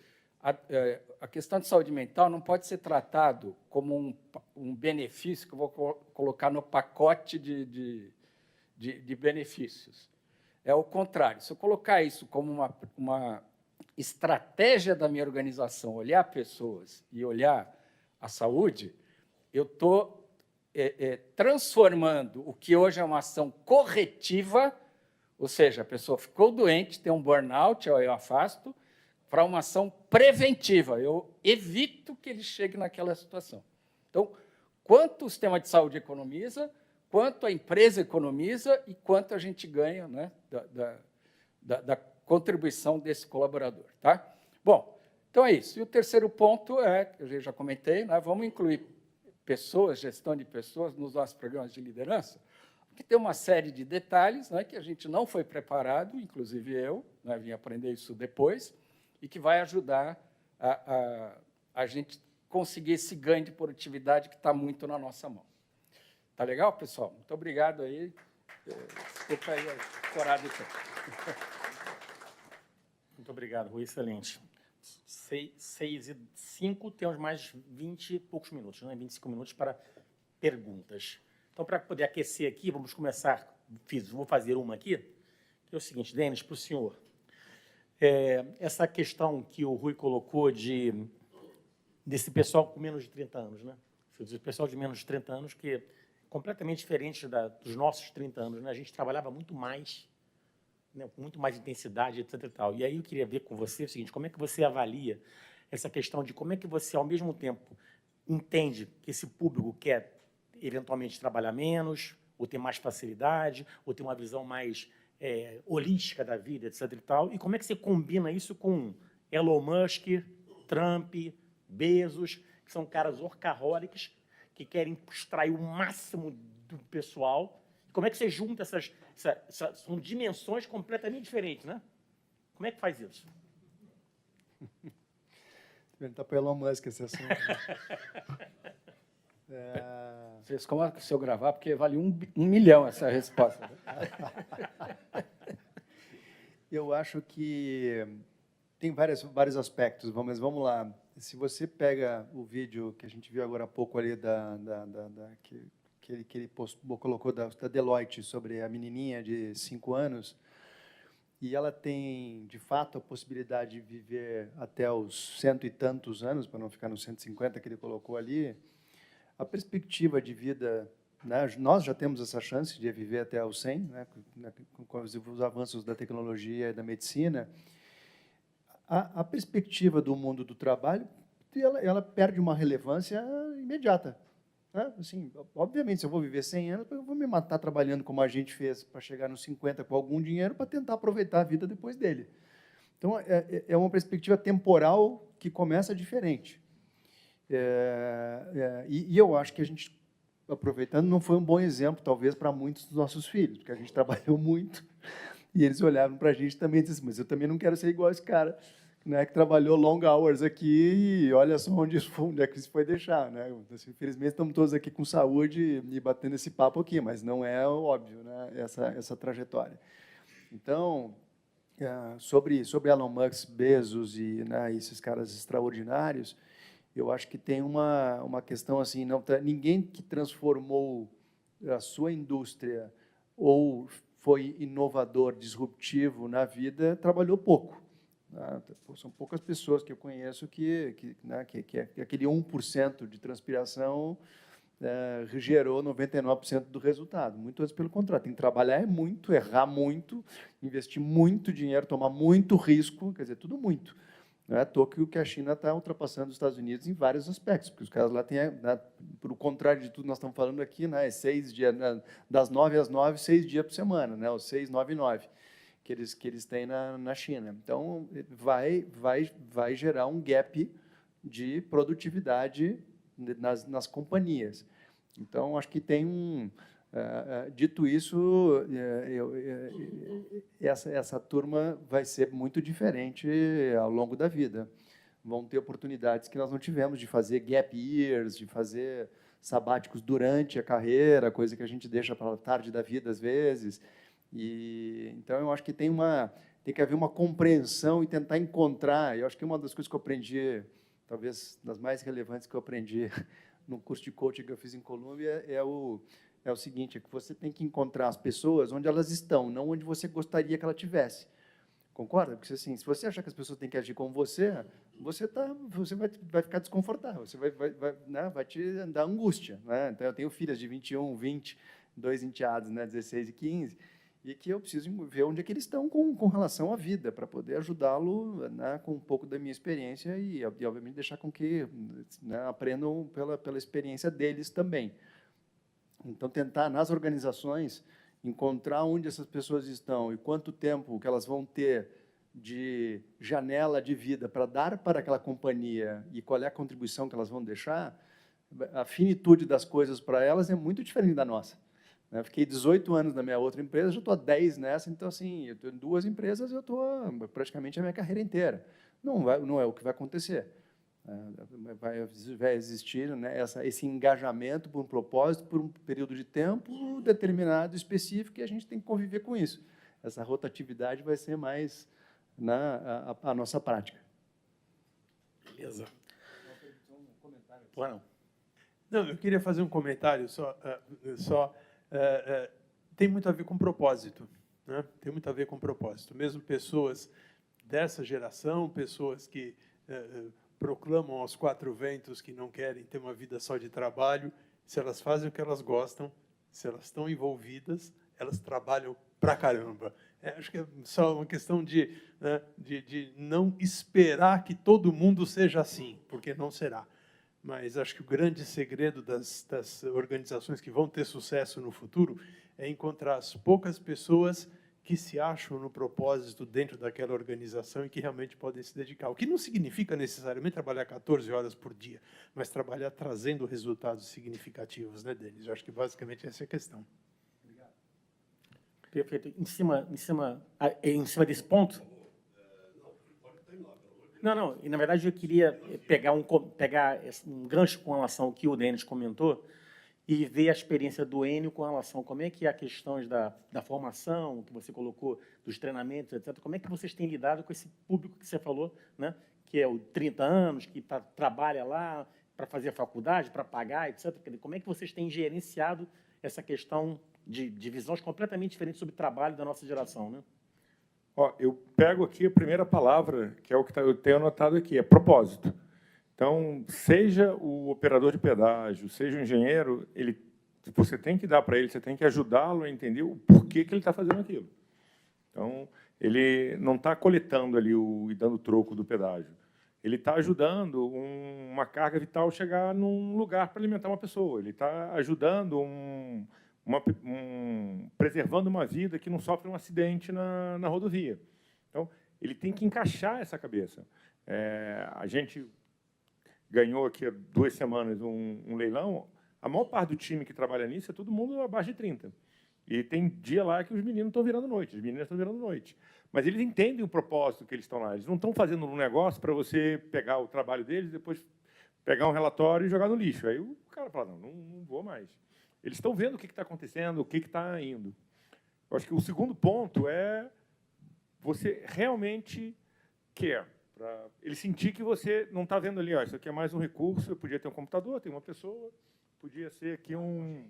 a questão de saúde mental não pode ser tratado como um benefício que eu vou colocar no pacote de benefícios. É o contrário. Se eu colocar isso como uma estratégia da minha organização, olhar pessoas e olhar a saúde, eu estou transformando o que hoje é uma ação corretiva, ou seja, a pessoa ficou doente, tem um burnout, eu afasto, para uma ação preventiva. Eu evito que ele chegue naquela situação. Então, quanto o sistema de saúde economiza, quanto a empresa economiza e quanto a gente ganha, né, da contribuição desse colaborador. Tá? Bom, então é isso. E o terceiro ponto que eu já comentei, né, vamos incluir pessoas, gestão de pessoas, nos nossos programas de liderança, que tem uma série de detalhes, né, que a gente não foi preparado, inclusive eu, né, vim aprender isso depois, e que vai ajudar a gente conseguir esse ganho de produtividade que está muito na nossa mão. Tá legal, pessoal? Muito obrigado aí. Desculpa aí a corada do tempo. Muito obrigado, Rui. Excelente. 6:05, temos mais 20 e poucos minutos, né? 25 minutos para perguntas. Então, para poder aquecer aqui, vamos começar. Vou fazer uma aqui, que é o seguinte, Denis, para o senhor. Essa questão que o Rui colocou desse pessoal com menos de 30 anos, né? Esse pessoal de menos de 30 anos, que é completamente diferente dos nossos 30 anos, né? A gente trabalhava muito mais, né, com muito mais intensidade, etc. E tal. E aí eu queria ver com você o seguinte, como é que você avalia essa questão de como é que você, ao mesmo tempo, entende que esse público quer, eventualmente, trabalhar menos, ou ter mais facilidade, ou ter uma visão mais holística da vida, etc. E tal, e como é que você combina isso com Elon Musk, Trump, Bezos, que são caras workaholics, que querem extrair o máximo do pessoal. Como é que você junta são dimensões completamente diferentes, né? Como é que faz isso? Perguntar para o Elon Musk esse assunto. Vocês como se eu gravar, porque vale 1 milhão essa resposta. Eu acho que tem vários aspectos, mas vamos lá. Se você pega o vídeo que a gente viu agora há pouco ali que ele colocou da Deloitte sobre a menininha de 5 anos, e ela tem, de fato, a possibilidade de viver até os 100 e tantos anos, para não ficar nos 150 que ele colocou ali, a perspectiva de vida, né, nós já temos essa chance de viver até os 100, né, com os avanços da tecnologia e da medicina. A perspectiva do mundo do trabalho, ela perde uma relevância imediata. Né? Assim, obviamente, se eu vou viver 100 anos, eu vou me matar trabalhando como a gente fez para chegar nos 50 com algum dinheiro para tentar aproveitar a vida depois dele. Então, é uma perspectiva temporal que começa diferente. E eu acho que a gente, aproveitando, não foi um bom exemplo, talvez, para muitos dos nossos filhos, porque a gente trabalhou muito e eles olhavam para a gente também e diziam assim, mas eu também não quero ser igual esse cara, né, que trabalhou long hours aqui e olha só onde é que isso foi deixar. Né? Assim, infelizmente, estamos todos aqui com saúde e batendo esse papo aqui, mas não é óbvio, né, essa trajetória. Então, sobre Elon Musk, Bezos e, né, esses caras extraordinários, eu acho que tem uma questão assim, ninguém que transformou a sua indústria ou foi inovador, disruptivo na vida, trabalhou pouco. São poucas pessoas que eu conheço que aquele 1% de transpiração gerou 99% do resultado. Muito antes pelo contrário, tem que trabalhar muito, errar muito, investir muito dinheiro, tomar muito risco, quer dizer, tudo muito. Não é à toa que a China está ultrapassando os Estados Unidos em vários aspectos, porque os caras lá têm, né, por contrário de tudo que nós estamos falando aqui, né, 6 dias, né, das 9 às 9, 6 dias por semana, né, os 6, 9 e 9, que eles têm na China. Então, vai gerar um gap de produtividade nas companhias. Então, acho que tem dito isso, essa turma vai ser muito diferente ao longo da vida. Vão ter oportunidades que nós não tivemos de fazer gap years, de fazer sabáticos durante a carreira, coisa que a gente deixa para a tarde da vida, às vezes. Então, eu acho que tem que haver uma compreensão e tentar encontrar. Eu acho que uma das coisas que eu aprendi, talvez das mais relevantes que eu aprendi no curso de coaching que eu fiz em Colômbia, é o seguinte, é que você tem que encontrar as pessoas onde elas estão, não onde você gostaria que ela tivesse. Concorda? Porque, assim, se você achar que as pessoas têm que agir como você vai ficar desconfortável, você né, vai te dar angústia. Né? Então, eu tenho filhas de 21, 20, 2 enteados, né, 16 e 15, e que eu preciso ver onde é que eles estão com relação à vida, para poder ajudá-lo, né, com um pouco da minha experiência e obviamente, deixar com que, né, aprendam pela experiência deles também. Então, tentar, nas organizações, encontrar onde essas pessoas estão e quanto tempo que elas vão ter de janela de vida para dar para aquela companhia e qual é a contribuição que elas vão deixar, a finitude das coisas para elas é muito diferente da nossa. Eu fiquei 18 anos na minha outra empresa, já estou há 10 nessa, então, assim, eu estou em 2 empresas, eu estou praticamente a minha carreira inteira. Não é o que vai acontecer. Vai existir, né, esse engajamento por um propósito, por um período de tempo determinado, específico, e a gente tem que conviver com isso. Essa rotatividade vai ser mais a nossa prática. Beleza. Não, eu queria fazer um comentário tem muito a ver com propósito, né? Tem muito a ver com propósito. Mesmo pessoas dessa geração, pessoas que proclamam aos 4 ventos que não querem ter uma vida só de trabalho, se elas fazem o que elas gostam, se elas estão envolvidas, elas trabalham pra caramba. Acho que é só uma questão de não esperar que todo mundo seja assim, porque não será. Mas acho que o grande segredo das organizações que vão ter sucesso no futuro é encontrar as poucas pessoas que se acham no propósito dentro daquela organização e que realmente podem se dedicar. O que não significa necessariamente trabalhar 14 horas por dia, mas trabalhar trazendo resultados significativos, né, Denis? Eu acho que basicamente essa é a questão. Obrigado. Perfeito. Em cima desse ponto... Não. E, na verdade, eu queria pegar um gancho com relação ao que o Denis comentou e ver a experiência do Enio com relação a como é que é a questão da formação, que você colocou, dos treinamentos, etc. Como é que vocês têm lidado com esse público que você falou, né, que é o 30 anos, que trabalha lá para fazer a faculdade, para pagar, etc. Como é que vocês têm gerenciado essa questão de visões completamente diferentes sobre o trabalho da nossa geração, né? Eu pego aqui a primeira palavra, que é o que eu tenho anotado aqui, é propósito. Então, seja o operador de pedágio, seja o engenheiro, você tem que dar para ele, você tem que ajudá-lo a entender o porquê que ele está fazendo aquilo. Então, ele não está coletando ali e dando troco do pedágio. Ele está ajudando uma carga vital chegar num lugar para alimentar uma pessoa. Ele está ajudando preservando uma vida que não sofre um acidente na rodovia. Então, ele tem que encaixar essa cabeça. A gente ganhou aqui há 2 semanas um leilão. A maior parte do time que trabalha nisso é todo mundo abaixo de 30. E tem dia lá que os meninos estão virando noite, as meninas estão virando noite. Mas eles entendem o propósito que eles estão lá. Eles não estão fazendo um negócio para você pegar o trabalho deles e depois pegar um relatório e jogar no lixo. Aí o cara fala, não vou mais. Eles estão vendo o que está acontecendo, o que está indo. Eu acho que o segundo ponto é você realmente quer, para ele sentir que você não está vendo ali, isso aqui é mais um recurso, eu podia ter um computador, tem uma pessoa, podia ser aqui um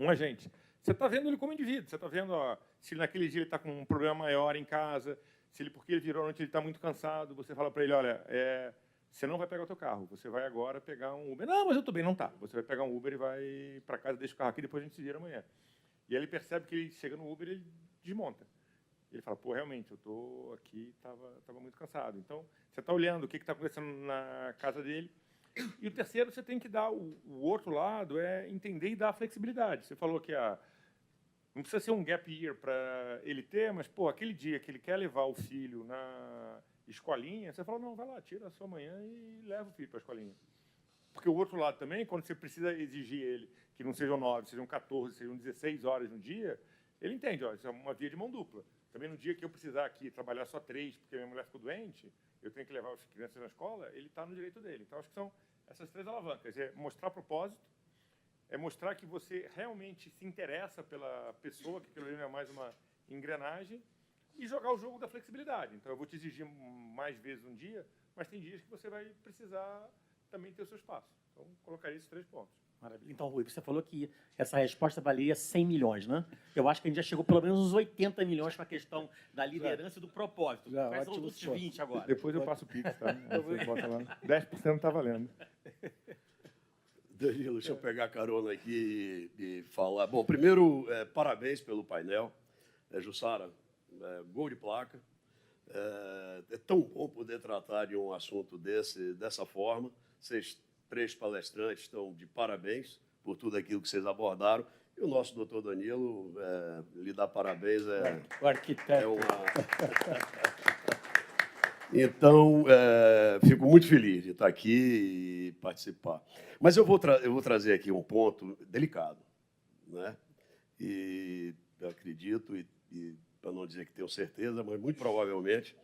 agente. Você está vendo ele como indivíduo, você está vendo se naquele dia ele está com um problema maior em casa, porque ele virou à noite, ele está muito cansado, você fala para ele, olha, você não vai pegar o teu carro, você vai agora pegar um Uber. Não, mas eu estou bem, não tá. Você vai pegar um Uber e vai para casa, deixa o carro aqui, depois a gente se vira amanhã. E aí ele percebe que ele chega no Uber e ele desmonta. Ele fala, pô, realmente, eu estou aqui, estava muito cansado. Então, você está olhando o que está acontecendo na casa dele. E o terceiro, você tem que dar, o outro lado é entender e dar flexibilidade. Você falou que não precisa ser um gap year para ele ter, mas, pô, aquele dia que ele quer levar o filho na escolinha, você fala, não, vai lá, tira a sua manhã e leva o filho para a escolinha. Porque o outro lado também, quando você precisa exigir ele que não sejam 9, sejam 14, sejam 16 horas no dia, ele entende, ó, isso é uma via de mão dupla. Também no dia que eu precisar aqui trabalhar só 3, porque minha mulher ficou doente, eu tenho que levar as crianças na escola, ele está no direito dele. Então, acho que são essas 3 alavancas. É mostrar propósito, é mostrar que você realmente se interessa pela pessoa, que aquilo ali não é mais uma engrenagem, e jogar o jogo da flexibilidade. Então, eu vou te exigir mais vezes um dia, mas tem dias que você vai precisar também ter o seu espaço. Então, colocaria esses 3 pontos. Maravilha. Então, Rui, você falou que essa resposta valia 100 milhões, né? Eu acho que a gente já chegou pelo menos uns 80 milhões para a questão da liderança e do propósito. Já, Quais são os ótimo outros ponto. 20 agora? Depois eu passo o Pix, tá? Você bota lá. 10% está valendo. Danilo, deixa eu pegar carona aqui e falar. Bom, primeiro, parabéns pelo painel. Jussara, gol de placa. É tão bom poder tratar de um assunto dessa forma. Vocês 3 palestrantes estão de parabéns por tudo aquilo que vocês abordaram. E o nosso doutor Danilo, lhe dá parabéns. O arquiteto. Então, fico muito feliz de estar aqui e participar. Mas eu vou trazer aqui um ponto delicado, né? E eu acredito, e para não dizer que tenho certeza, mas muito provavelmente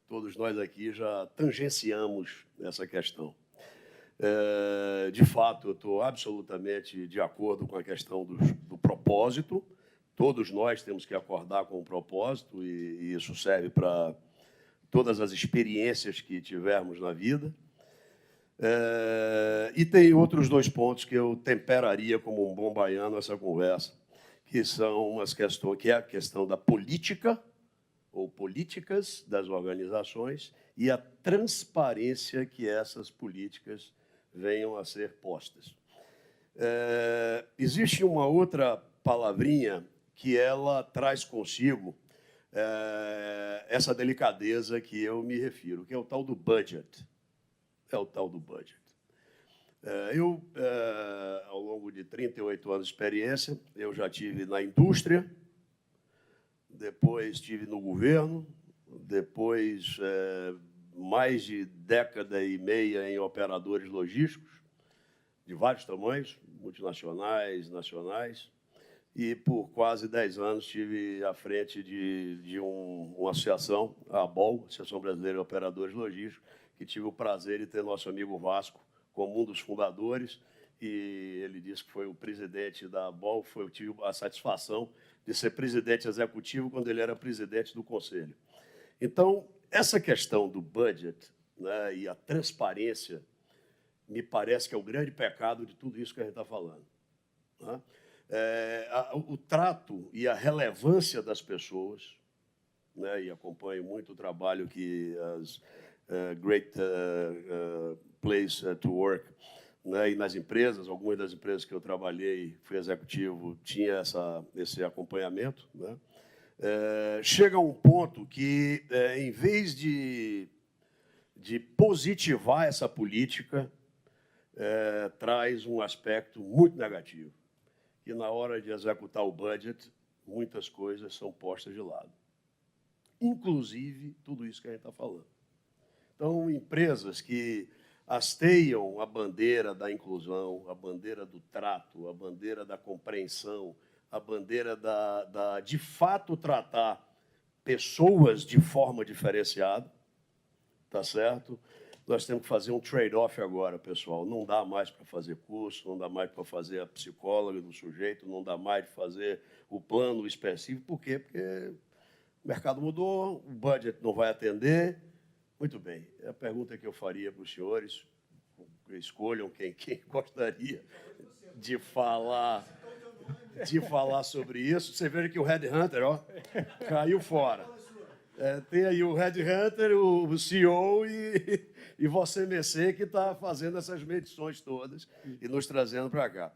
todos nós aqui já tangenciamos essa questão. De fato, eu estou absolutamente de acordo com a questão do propósito. Todos nós temos que acordar com um propósito, e isso serve para todas as experiências que tivermos na vida. E tem outros 2 pontos que eu temperaria como um bom baiano essa conversa, que são que é a questão da política, ou políticas das organizações, e a transparência que essas políticas venham a ser postas. Existe uma outra palavrinha que ela traz consigo essa delicadeza que eu me refiro, que é o tal do budget. Ao longo de 38 anos de experiência, eu já tive na indústria, depois estive no governo, depois mais de 10 décadas e meia em operadores logísticos, de vários tamanhos, multinacionais, nacionais, e por quase 10 anos estive à frente de uma associação, a ABOL, Associação Brasileira de Operadores Logísticos, que tive o prazer de ter nosso amigo Vasco como um dos fundadores, e ele disse que foi o presidente da ABOL, eu tive a satisfação de ser presidente executivo quando ele era presidente do conselho. Então, essa questão do budget, né, e a transparência, me parece que é o grande pecado de tudo isso que a gente está falando, né? O trato e a relevância das pessoas, né, e acompanho muito o trabalho que as Great Place to Work, né, e nas empresas, algumas das empresas que eu trabalhei, fui executivo, tinha esse acompanhamento, né? Chega a um ponto que, em vez de positivar essa política, traz um aspecto muito negativo. E, na hora de executar o budget, muitas coisas são postas de lado. Inclusive, tudo isso que a gente está falando. Então, empresas que hasteiam a bandeira da inclusão, a bandeira do trato, a bandeira da compreensão, a bandeira de fato, tratar pessoas de forma diferenciada, tá certo? Nós temos que fazer um trade-off agora, pessoal. Não dá mais para fazer curso, não dá mais para fazer a psicóloga do sujeito, não dá mais para fazer o plano específico. Por quê? Porque o mercado mudou, o budget não vai atender. Muito bem. É a pergunta que eu faria para os senhores. Escolham quem gostaria de falar sobre isso. Você vê que o Headhunter, ó, caiu fora. Tem aí o Headhunter, o CEO E você, Mercê, que está fazendo essas medições todas e nos trazendo para cá.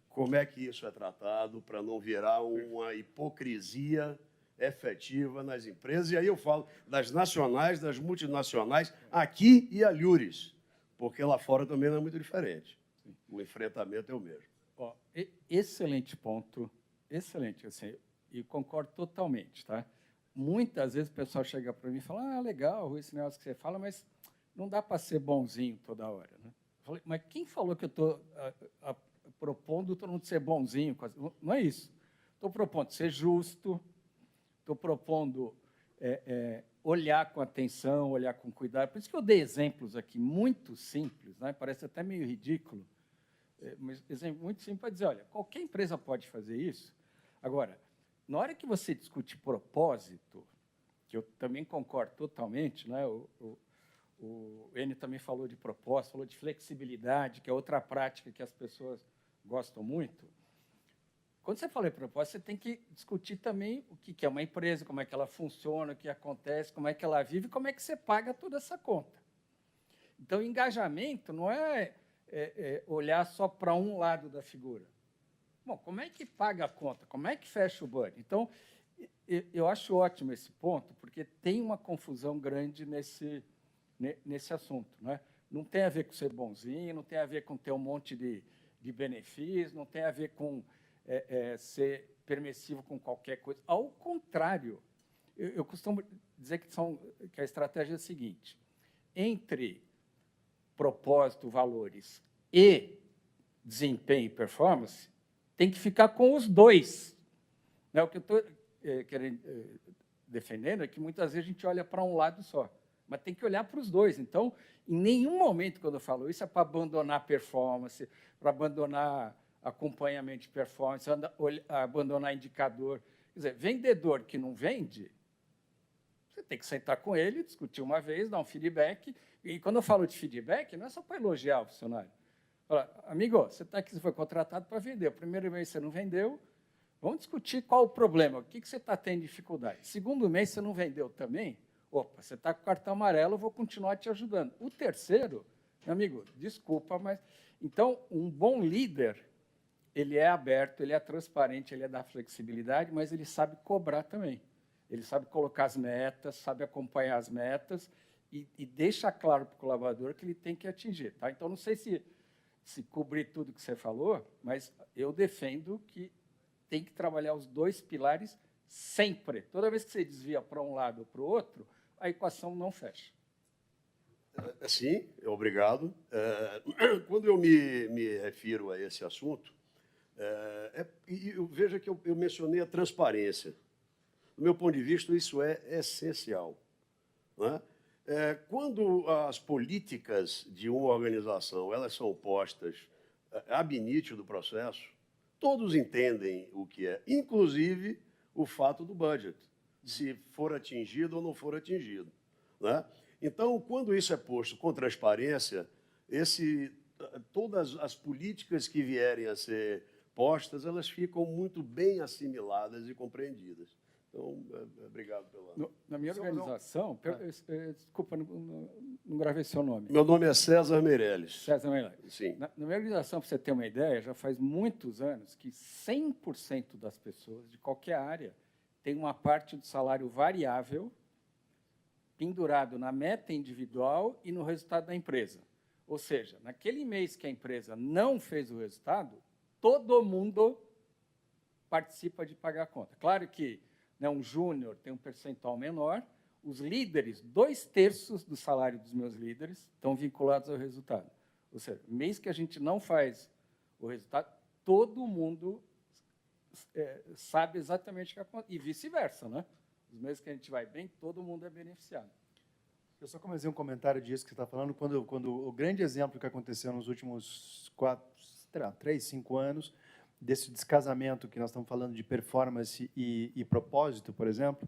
Como é que isso é tratado para não virar uma hipocrisia efetiva nas empresas? E aí eu falo das nacionais, das multinacionais, aqui e alhures, porque lá fora também não é muito diferente. O enfrentamento é o mesmo. Ó, excelente ponto, excelente, assim, e concordo totalmente, tá? Muitas vezes o pessoal chega para mim e fala, legal, esse negócio que você fala, mas não dá para ser bonzinho toda hora, né? Eu falei, mas quem falou que eu estou propondo todo mundo ser bonzinho? Não é isso. Estou propondo ser justo, estou propondo olhar com atenção, olhar com cuidado. Por isso que eu dei exemplos aqui muito simples, né? Parece até meio ridículo, mas exemplo muito simples para dizer, olha, qualquer empresa pode fazer isso. Agora, na hora que você discute propósito, que eu também concordo totalmente, né? O Enio também falou de propósito, falou de flexibilidade, que é outra prática que as pessoas gostam muito. Quando você fala em propósito, você tem que discutir também o que é uma empresa, como é que ela funciona, o que acontece, como é que ela vive, como é que você paga toda essa conta. Então, engajamento não é olhar só para um lado da figura. Bom, como é que paga a conta? Como é que fecha o budget? Então, eu acho ótimo esse ponto, porque tem uma confusão grande nesse assunto, né? Não tem a ver com ser bonzinho, não tem a ver com ter um monte de benefícios, não tem a ver com ser permissivo com qualquer coisa. Ao contrário, eu costumo dizer que a estratégia é a seguinte, entre propósito, valores e desempenho e performance, tem que ficar com os dois. Né? O que eu estou querendo defendendo é que muitas vezes a gente olha para um lado só, mas tem que olhar para os dois. Então, em nenhum momento, quando eu falo isso, é para abandonar a performance, para abandonar acompanhamento de performance, abandonar indicador. Quer dizer, vendedor que não vende, você tem que sentar com ele, discutir uma vez, dar um feedback. E, quando eu falo de feedback, não é só para elogiar o funcionário. Fala, amigo, você está aqui, você foi contratado para vender. O primeiro mês você não vendeu, vamos discutir qual o problema, o que você está tendo dificuldade. Segundo mês você não vendeu também, opa, você está com o cartão amarelo, eu vou continuar te ajudando. O terceiro, meu amigo, desculpa, mas... Então, um bom líder, ele é aberto, ele é transparente, ele é da flexibilidade, mas ele sabe cobrar também. Ele sabe colocar as metas, sabe acompanhar as metas e deixa claro para o colaborador que ele tem que atingir. Tá? Então, não sei se cobrir tudo que você falou, mas eu defendo que tem que trabalhar os dois pilares sempre. Toda vez que você desvia para um lado ou para o outro, a equação não fecha. Sim, obrigado. Quando eu me refiro a esse assunto, veja que eu mencionei a transparência. Do meu ponto de vista, isso é essencial. Não é? Quando as políticas de uma organização elas são postas ab initio do processo, todos entendem o que é, inclusive o fato do budget, se for atingido ou não for atingido. Né? Então, quando isso é posto com transparência, todas as políticas que vierem a ser postas, elas ficam muito bem assimiladas e compreendidas. Então, obrigado pela... Na minha organização, desculpa, não gravei seu nome. Meu nome é César Meirelles. César Meirelles. Sim. Na minha organização, para você ter uma ideia, já faz muitos anos que 100% das pessoas, de qualquer área, tem uma parte do salário variável pendurado na meta individual e no resultado da empresa. Ou seja, naquele mês que a empresa não fez o resultado, todo mundo participa de pagar a conta. Claro que um júnior tem um percentual menor, os líderes, 2/3 do salário dos meus líderes estão vinculados ao resultado. Ou seja, mês que a gente não faz o resultado, todo mundo sabe exatamente o que acontece. E vice-versa, né? Os meses que a gente vai bem, todo mundo é beneficiado. Eu só comecei um comentário disso que você está falando, quando o grande exemplo que aconteceu nos últimos 3, 5 anos, desse descasamento que nós estamos falando de performance e propósito, por exemplo,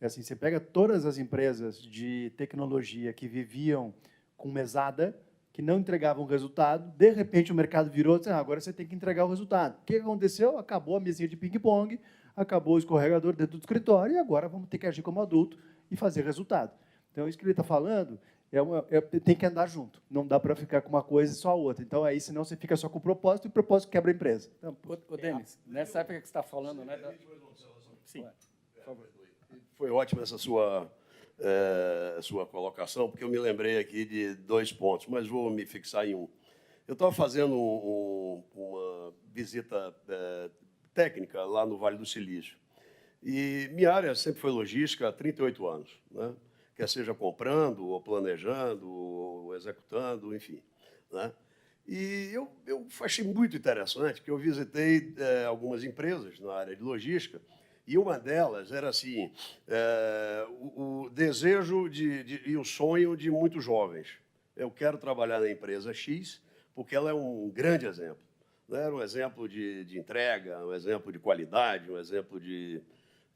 é assim, você pega todas as empresas de tecnologia que viviam com mesada, que não entregavam resultado, de repente o mercado virou e disse, agora você tem que entregar o resultado. O que aconteceu? Acabou a mesinha de ping-pong, acabou o escorregador dentro do escritório e agora vamos ter que agir como adulto e fazer resultado. Então, isso que ele está falando tem que andar junto. Não dá para ficar com uma coisa e só a outra. Então, aí, senão você fica só com o propósito, e o propósito quebra a empresa. Então, Ô, Denis, nessa época que você está falando, né? Sim. Por favor. Foi ótima essa sua colocação, porque eu me lembrei aqui de 2 pontos, mas vou me fixar em um. Eu estava fazendo uma visita técnica lá no Vale do Silício. E minha área sempre foi logística há 38 anos, né? Quer seja comprando, ou planejando, ou executando, enfim, né? E eu achei muito interessante que eu visitei algumas empresas na área de logística, e uma delas era assim, o desejo e o sonho de muitos jovens. Eu quero trabalhar na empresa X, porque ela é um grande exemplo. Né? Era um exemplo de entrega, um exemplo de qualidade, um exemplo de...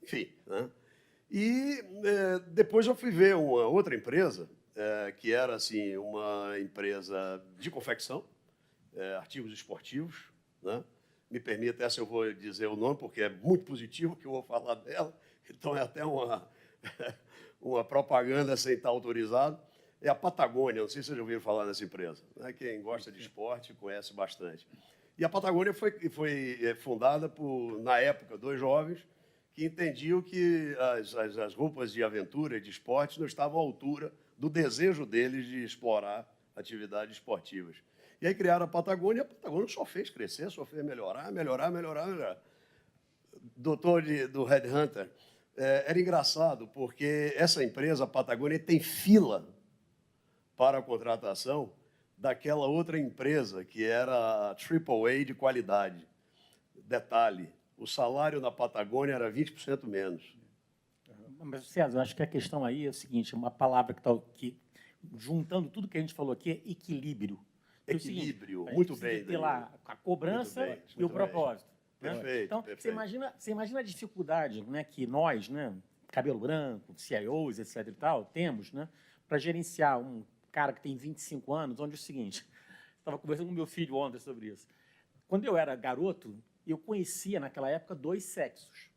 Enfim, né? E depois eu fui ver uma outra empresa, que era assim, uma empresa de confecção, artigos esportivos, né? Me permita, essa eu vou dizer o nome, porque é muito positivo que eu vou falar dela, então é até uma propaganda sem estar autorizado. É a Patagônia, não sei se vocês já ouviram falar dessa empresa. Né? Quem gosta de esporte conhece bastante. E a Patagônia foi fundada por, na época, 2 jovens que entendiam que as roupas de aventura e de esporte não estavam à altura do desejo deles de explorar atividades esportivas. E aí criaram a Patagônia, e a Patagônia só fez crescer, só fez melhorar. Doutor do Red Hunter, era engraçado, porque essa empresa, a Patagônia, tem fila para a contratação daquela outra empresa, que era a AAA de qualidade. Detalhe, o salário na Patagônia era 20% menos. Mas, César, eu acho que a questão aí é o seguinte, uma palavra que juntando tudo que a gente falou aqui, é equilíbrio. Equilíbrio, É muito bem. Ter lá a cobrança e o propósito. Né? Perfeito, Então, perfeito. você imagina a dificuldade, né, que nós, né, cabelo branco, CIOs, etc. e tal, temos, né, para gerenciar um cara que tem 25 anos, onde é o seguinte, estava conversando com meu filho ontem sobre isso. Quando eu era garoto, eu conhecia, naquela época, 2 sexos.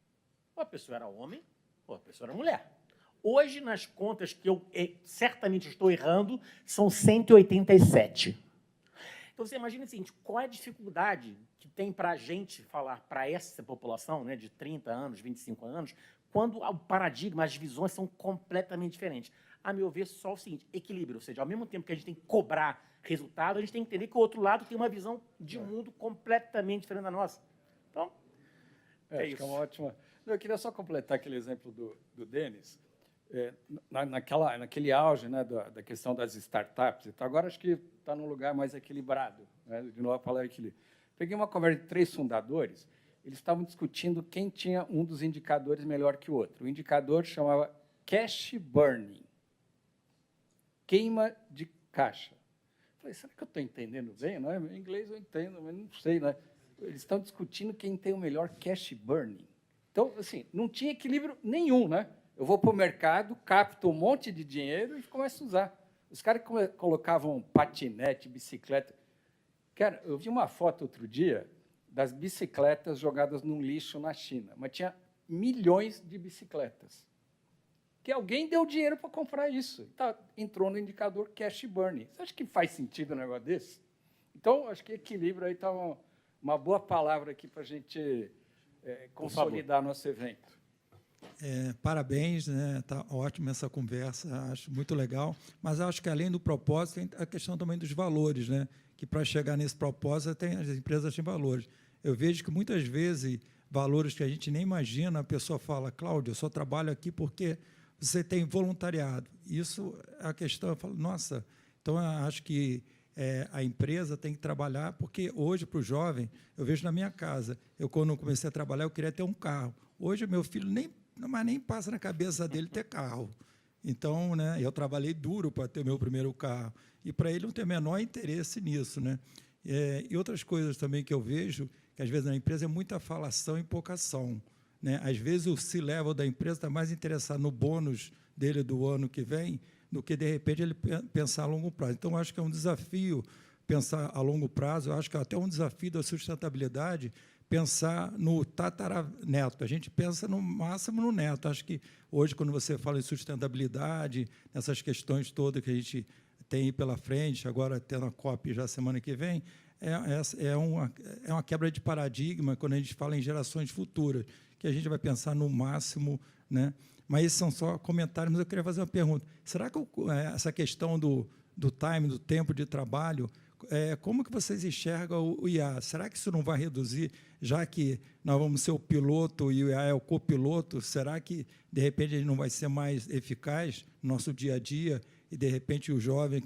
Ou a pessoa era homem, ou a pessoa era mulher. Hoje, nas contas que eu certamente estou errando, são 187. Então, você imagina o seguinte, qual é a dificuldade que tem para a gente falar para essa população, né, de 30 anos, 25 anos, quando o paradigma, as visões são completamente diferentes. A meu ver, só o seguinte, equilíbrio, ou seja, ao mesmo tempo que a gente tem que cobrar resultado, a gente tem que entender que o outro lado tem uma visão de mundo completamente diferente da nossa. Então, acho que é uma ótima... Eu queria só completar aquele exemplo do Denis. Naquele auge, né, da questão das startups. Então, agora acho que está num lugar mais equilibrado. Né? De novo, a palavra equilíbrio. Peguei uma conversa de 3 fundadores, eles estavam discutindo quem tinha um dos indicadores melhor que o outro. O indicador chamava cash burning, queima de caixa. Eu falei, será que eu estou entendendo bem? Não é? Em inglês eu entendo, mas não sei. Né? Eles estão discutindo quem tem o melhor cash burning. Então, assim, não tinha equilíbrio nenhum, né? Eu vou para o mercado, capto um monte de dinheiro e começo a usar. Os caras colocavam patinete, bicicleta. Cara, eu vi uma foto outro dia das bicicletas jogadas num lixo na China, mas tinha milhões de bicicletas. Que alguém deu dinheiro para comprar isso. Tá, entrou no indicador cash burning. Você acha que faz sentido um negócio desse? Então, acho que equilíbrio aí está uma boa palavra aqui para a gente consolidar nosso evento. Parabéns, né? Tá ótima essa conversa, acho muito legal. Mas acho que além do propósito tem a questão também dos valores, né? Que para chegar nesse propósito as empresas têm valores. Eu vejo que muitas vezes valores que a gente nem imagina, a pessoa fala, Cláudio, eu só trabalho aqui porque você tem voluntariado. Isso é a questão. Eu falo, nossa, então eu acho que a empresa tem que trabalhar, porque hoje, para o jovem, eu vejo na minha casa, eu, quando comecei a trabalhar, eu queria ter um carro. Hoje, meu filho nem passa na cabeça dele ter carro. Então, né, eu trabalhei duro para ter o meu primeiro carro. E, para ele, não tem o menor interesse nisso. Né? E outras coisas também que eu vejo, que, às vezes, na empresa é muita falação e pouca ação. Né? Às vezes, o C-level da empresa está mais interessado no bônus dele do ano que vem do que, de repente, ele pensar a longo prazo. Então, acho que é um desafio pensar a longo prazo. Eu acho que é até um desafio da sustentabilidade pensar no tataraneto. A gente pensa no máximo no neto. Acho que hoje, quando você fala em sustentabilidade, nessas questões todas que a gente tem aí pela frente, agora tendo a COP já semana que vem, é uma quebra de paradigma quando a gente fala em gerações futuras, que a gente vai pensar no máximo, né? Mas esses são só comentários, mas eu queria fazer uma pergunta. Será que essa questão do time, do tempo de trabalho, como que vocês enxergam o IA? Será que isso não vai reduzir, já que nós vamos ser o piloto e o IA é o copiloto? Será que, de repente, ele não vai ser mais eficaz no nosso dia a dia e, de repente, os jovens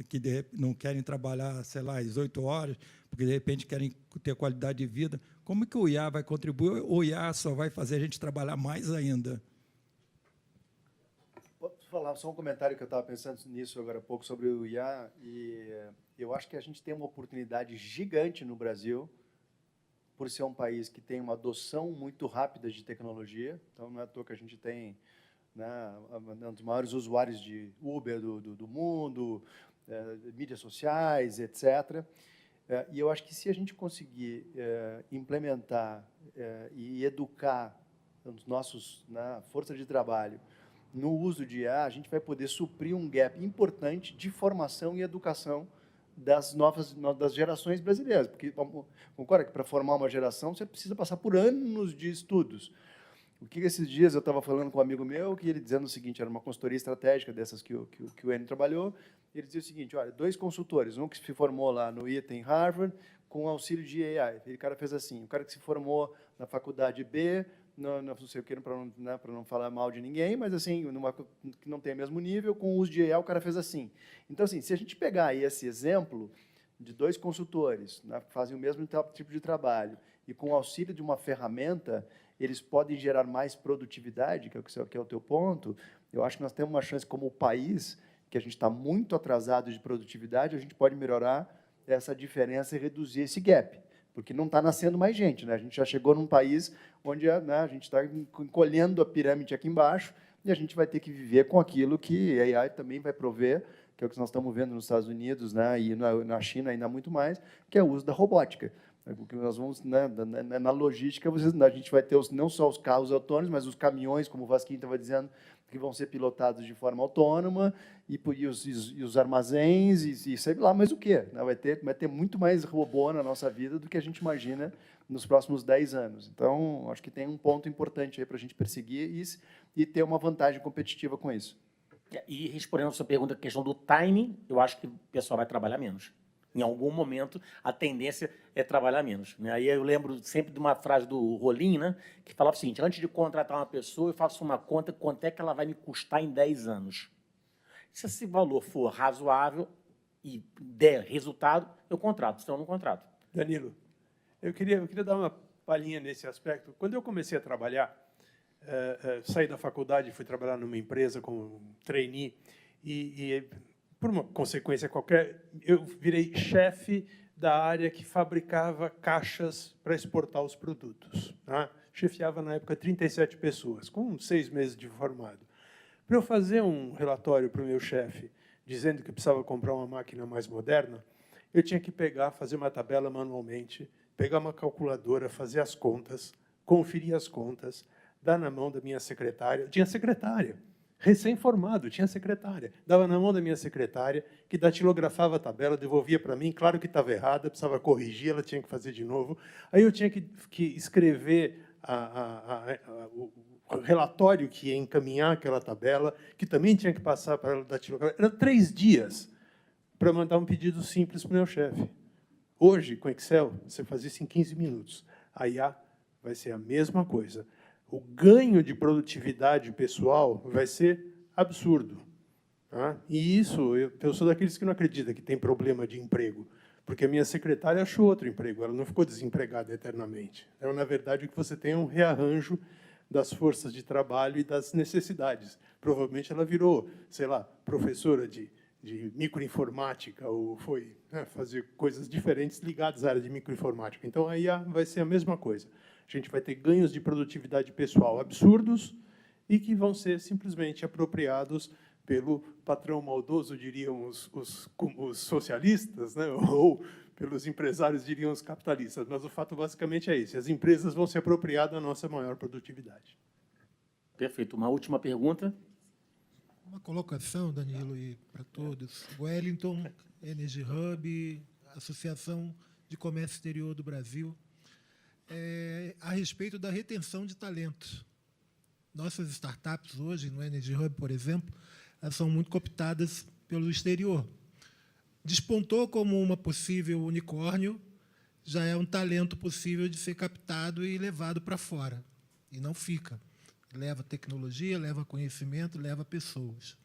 que não querem trabalhar, sei lá, às 8 horas, porque, de repente, querem ter qualidade de vida? Como que o IA vai contribuir ou o IA só vai fazer a gente trabalhar mais ainda? Posso falar só um comentário que eu estava pensando nisso agora há pouco sobre o IA, e eu acho que a gente tem uma oportunidade gigante no Brasil, por ser um país que tem uma adoção muito rápida de tecnologia. Então, não é à toa que a gente tem, né, um dos maiores usuários de Uber do mundo, mídias sociais, etc. E eu acho que se a gente conseguir implementar e educar os nossos, né, força de trabalho no uso de IA, a gente vai poder suprir um gap importante de formação e educação das gerações brasileiras, porque concorda que para formar uma geração você precisa passar por anos de estudos. O que esses dias eu estava falando com um amigo meu, que ele dizendo o seguinte, era uma consultoria estratégica dessas que o Enio trabalhou, ele dizia o seguinte, olha, 2 consultores, um que se formou lá no ITA em Harvard, com auxílio de AI. O cara fez assim, o cara que se formou na faculdade B, não sei o que, para não falar mal de ninguém, mas assim, que não tem o mesmo nível, com o uso de AI, o cara fez assim. Então, assim, se a gente pegar aí esse exemplo de 2 consultores, né, que fazem o mesmo tipo de trabalho, e com o auxílio de uma ferramenta, eles podem gerar mais produtividade, que é o teu ponto, eu acho que nós temos uma chance, como país, que a gente está muito atrasado de produtividade, a gente pode melhorar essa diferença e reduzir esse gap, porque não está nascendo mais gente, né? A gente já chegou num país onde, né, a gente está encolhendo a pirâmide aqui embaixo e a gente vai ter que viver com aquilo que a AI também vai prover, que é o que nós estamos vendo nos Estados Unidos, né, e na China ainda muito mais, que é o uso da robótica. Porque nós vamos, né, na logística, a gente vai ter não só os carros autônomos, mas os caminhões, como o Vasquinho estava dizendo, que vão ser pilotados de forma autônoma, e os armazéns, e sei lá mais o quê. Né? Vai ter muito mais robô na nossa vida do que a gente imagina nos próximos 10 anos. Então, acho que tem um ponto importante aí para a gente perseguir isso e ter uma vantagem competitiva com isso. E respondendo a sua pergunta, a questão do timing, eu acho que o pessoal vai trabalhar menos. Em algum momento, a tendência é trabalhar menos. Aí eu lembro sempre de uma frase do Rolim, né, que falava o seguinte, antes de contratar uma pessoa, eu faço uma conta, quanto é que ela vai me custar em 10 anos. Se esse valor for razoável e der resultado, eu contrato, senão eu não contrato. Danilo, eu queria dar uma palhinha nesse aspecto. Quando eu comecei a trabalhar, saí da faculdade e fui trabalhar numa empresa como trainee, e por uma consequência qualquer, eu virei chefe da área que fabricava caixas para exportar os produtos. Tá? Chefiava, na época, 37 pessoas, com 6 meses de formado. Para eu fazer um relatório para o meu chefe, dizendo que precisava comprar uma máquina mais moderna, eu tinha que fazer uma tabela manualmente, pegar uma calculadora, fazer as contas, conferir as contas, dar na mão da minha secretária. Eu tinha secretária. Recém-formado, tinha secretária. Dava na mão da minha secretária, que datilografava a tabela, devolvia para mim, claro que estava errada, precisava corrigir, ela tinha que fazer de novo. Aí eu tinha que escrever o relatório que ia encaminhar aquela tabela, que também tinha que passar para ela datilografar. Era 3 dias para mandar um pedido simples para o meu chefe. Hoje, com Excel, você faz isso em 15 minutos. A IA vai ser a mesma coisa. O ganho de produtividade pessoal vai ser absurdo. Tá? E isso, eu sou daqueles que não acreditam que tem problema de emprego, porque a minha secretária achou outro emprego, ela não ficou desempregada eternamente. Então, na verdade, o que você tem é um rearranjo das forças de trabalho e das necessidades. Provavelmente ela virou, sei lá, professora de microinformática, ou foi, né, fazer coisas diferentes ligadas à área de microinformática. Então, aí vai ser a mesma coisa. A gente vai ter ganhos de produtividade pessoal absurdos e que vão ser simplesmente apropriados pelo patrão maldoso, diriam os socialistas, né? Ou pelos empresários, diriam os capitalistas. Mas o fato, basicamente, é esse. As empresas vão se apropriar da nossa maior produtividade. Perfeito. Uma última pergunta. Uma colocação, Danilo, e para todos. Wellington, Energy Hub, Associação de Comércio Exterior do Brasil, a respeito da retenção de talentos. Nossas startups hoje, no Energy Hub, por exemplo, elas são muito cooptadas pelo exterior. Despontou como uma possível unicórnio, já é um talento possível de ser captado e levado para fora. E não fica. Leva tecnologia, leva conhecimento, leva pessoas.